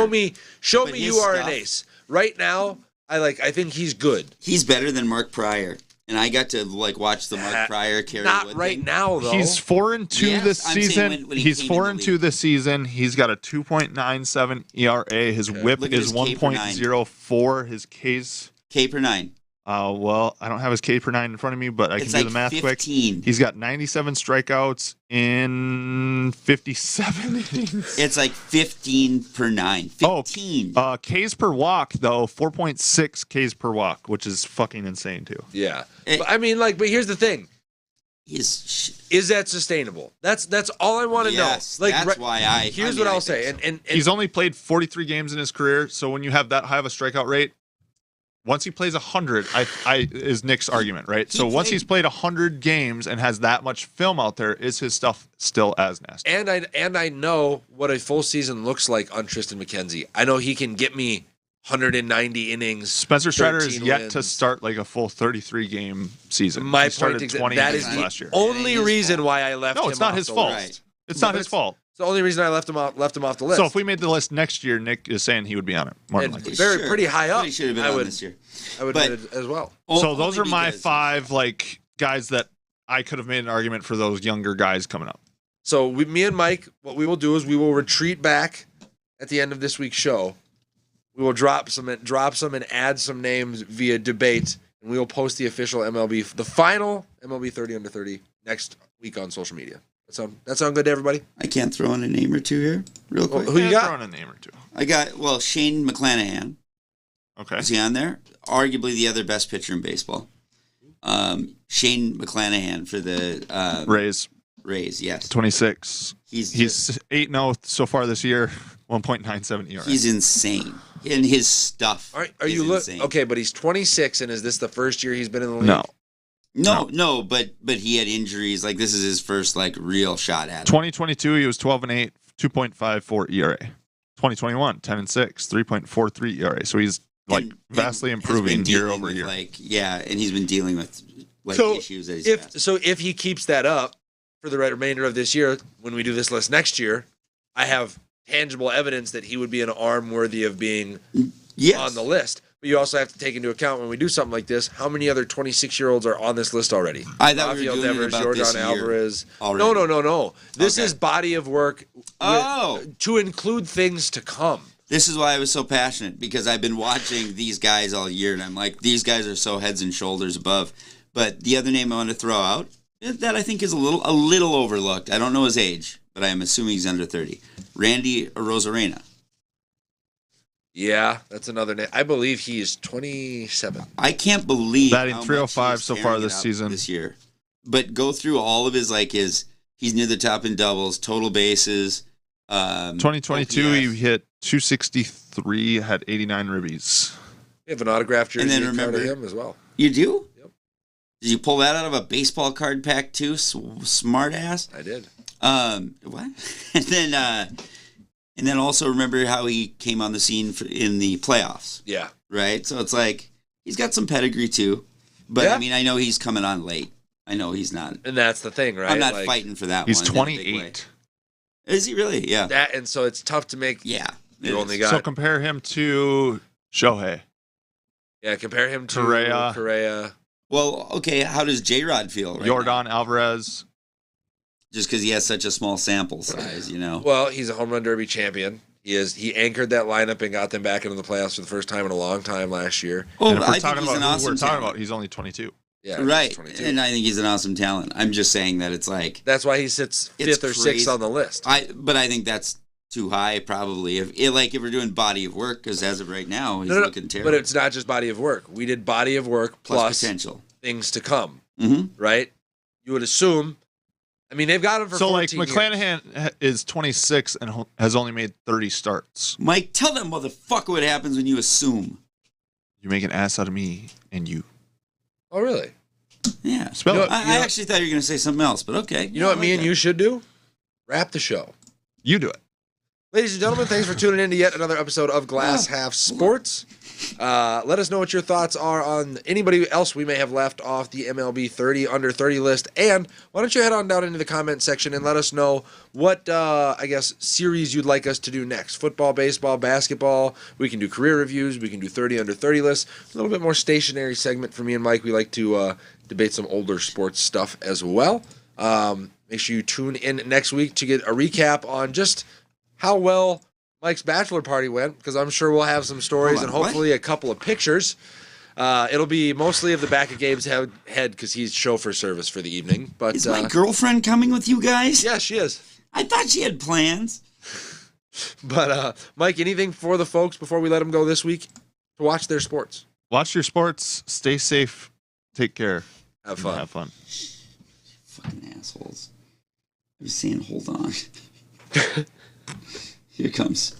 show But me his you are an stuff- ace. Right now, I think he's good. He's better than Mark Pryor. And I got to watch the Mark Pryor carry Not Wood right thing. now though. He's 4-2 Yes, this I'm saying season. when he He's came in the 4-2 league. this season. He's got a 2.97 ERA. His WHIP Look at is his K per 1.04. His K's. K per 9. Well, I don't have his K per 9 in front of me, but I can It's do like the math quick. 15. He's got 97 strikeouts in 57 innings. It's like 15 per 9. 15. Ks per walk though, 4.6 Ks per walk, which is fucking insane too. Yeah. It- But, but here's the thing. Is that sustainable? That's all I want to Yes, know. that's why Here's I what I'll think say. so. And He's only played 43 games in his career, so when you have that high of a strikeout rate, once he plays 100, is Nick's argument, right? So once he's played 100 games and has that much film out there, is his stuff still as nasty? and I know what a full season looks like on Tristan McKenzie. I know he can get me 190 innings. Spencer Strider is 13 yet to wins. start like a full 33 game season. My he point started is 20 that is games the last year. only It ain't his reason fault. why I left him No, it's not off his the fault. list. It's not his fault. It's the only reason I left him off the list. So if we made the list next year, Nick is saying he would be on it. More than And likely. very pretty high up. But he should have been I on would- this year. I would But- admit it as well. So those are Only my because- 5 guys that I could have made an argument for those younger guys coming up. So me and Mike, what we will do is we will retreat back at the end of this week's show. We will drop some and add some names via debate, and we will post the official the final MLB 30 under 30 next week on social media. That sound good to everybody? I can't throw in a name or two here, real quick. Who you got? Throw in a name or two. I got Shane McClanahan. Okay. Is he on there? Arguably the other best pitcher in baseball. Shane McClanahan for the Rays. Rays, yes. 26. He's 8-0 so far this year. 1.97 ERA. He's insane. And his stuff. Are you insane. Okay, but he's 26, and is this the first year he's been in the league? No, but he had injuries. Like, this is his first, like, real shot at it. 2022, he was 12-8, 2.54 ERA. 2021, 10-6, 3.43 ERA. So he's, like, vastly improving year over year. Like, yeah, and he's been dealing with, like, issues that he's had. So if he keeps that up for the remainder of this year, when we do this list next year, I have tangible evidence that he would be an arm worthy of being on the list. But you also have to take into account when we do something like this, how many other 26-year-olds are on this list already? I thought we were doing Devers, it about Jordan this Alvarez. Already. No. This is body of work to include things to come. This is why I was so passionate, because I've been watching these guys all year, and I'm like, these guys are so heads and shoulders above. But the other name I want to throw out that I think is a little overlooked. I don't know his age, but I'm assuming he's under 30. Randy Arozarena. Yeah, that's another name. I believe he is 27. I can't believe batting .305 so far this season. This year. But go through all of his, he's near the top in doubles, total bases. 2022, he hit 263, had 89 ribbies. We have an autographed jersey and then remember him as well. You do? Yep. Did you pull that out of a baseball card pack too? Smart ass. I did. What? And then also remember how he came on the scene in the playoffs. Yeah. Right? So it's like, he's got some pedigree too. But, yeah. I mean, I know he's coming on late. I know he's not. And that's the thing, right? I'm not fighting for that he's one. He's 28. Is he really? Yeah. And so it's tough to make. Yeah. You only got. So compare him to Shohei. Yeah, compare him to Correa. Well, okay, how does J-Rod feel Jordan Alvarez. Just because he has such a small sample size, you know. Well, he's a home run derby champion. He anchored that lineup and got them back into the playoffs for the first time in a long time last year. Oh, and if I think he's an awesome talent. He's only 22. Yeah, right. 22. And I think he's an awesome talent. I'm just saying that it's like that's why he sits fifth or sixth on the list. But I think that's too high, probably. If we're doing body of work, because as of right now, he's looking terrible. But it's not just body of work. We did body of work plus potential things to come. Mm-hmm. Right? You would assume. I mean, they've got him for 14 years. McClanahan is 26 and has only made 30 starts. Mike, tell that motherfucker what happens when you assume. You make an ass out of me and you. Oh, really? Yeah. I actually thought you were going to say something else, but okay. You know what me and you should do? Wrap the show. You do it. Ladies and gentlemen, thanks for tuning in to yet another episode of Glass Half Sports. Let us know what your thoughts are on anybody else we may have left off the MLB 30 under 30 list. And why don't you head on down into the comment section and let us know what, series you'd like us to do next. Football, baseball, basketball. We can do career reviews. We can do 30 under 30 lists. A little bit more stationary segment for me and Mike. We like to debate some older sports stuff as well. Make sure you tune in next week to get a recap on just how well Mike's bachelor party went, because I'm sure we'll have some stories and hopefully a couple of pictures. It'll be mostly of the back of Gabe's head because he's chauffeur service for the evening. But is my girlfriend coming with you guys? Yeah, she is. I thought she had plans. But Mike, anything for the folks before we let them go this week to watch their sports? Watch your sports. Stay safe. Take care. Have fun. Have fun. Fucking assholes. I was saying, hold on. Here it comes.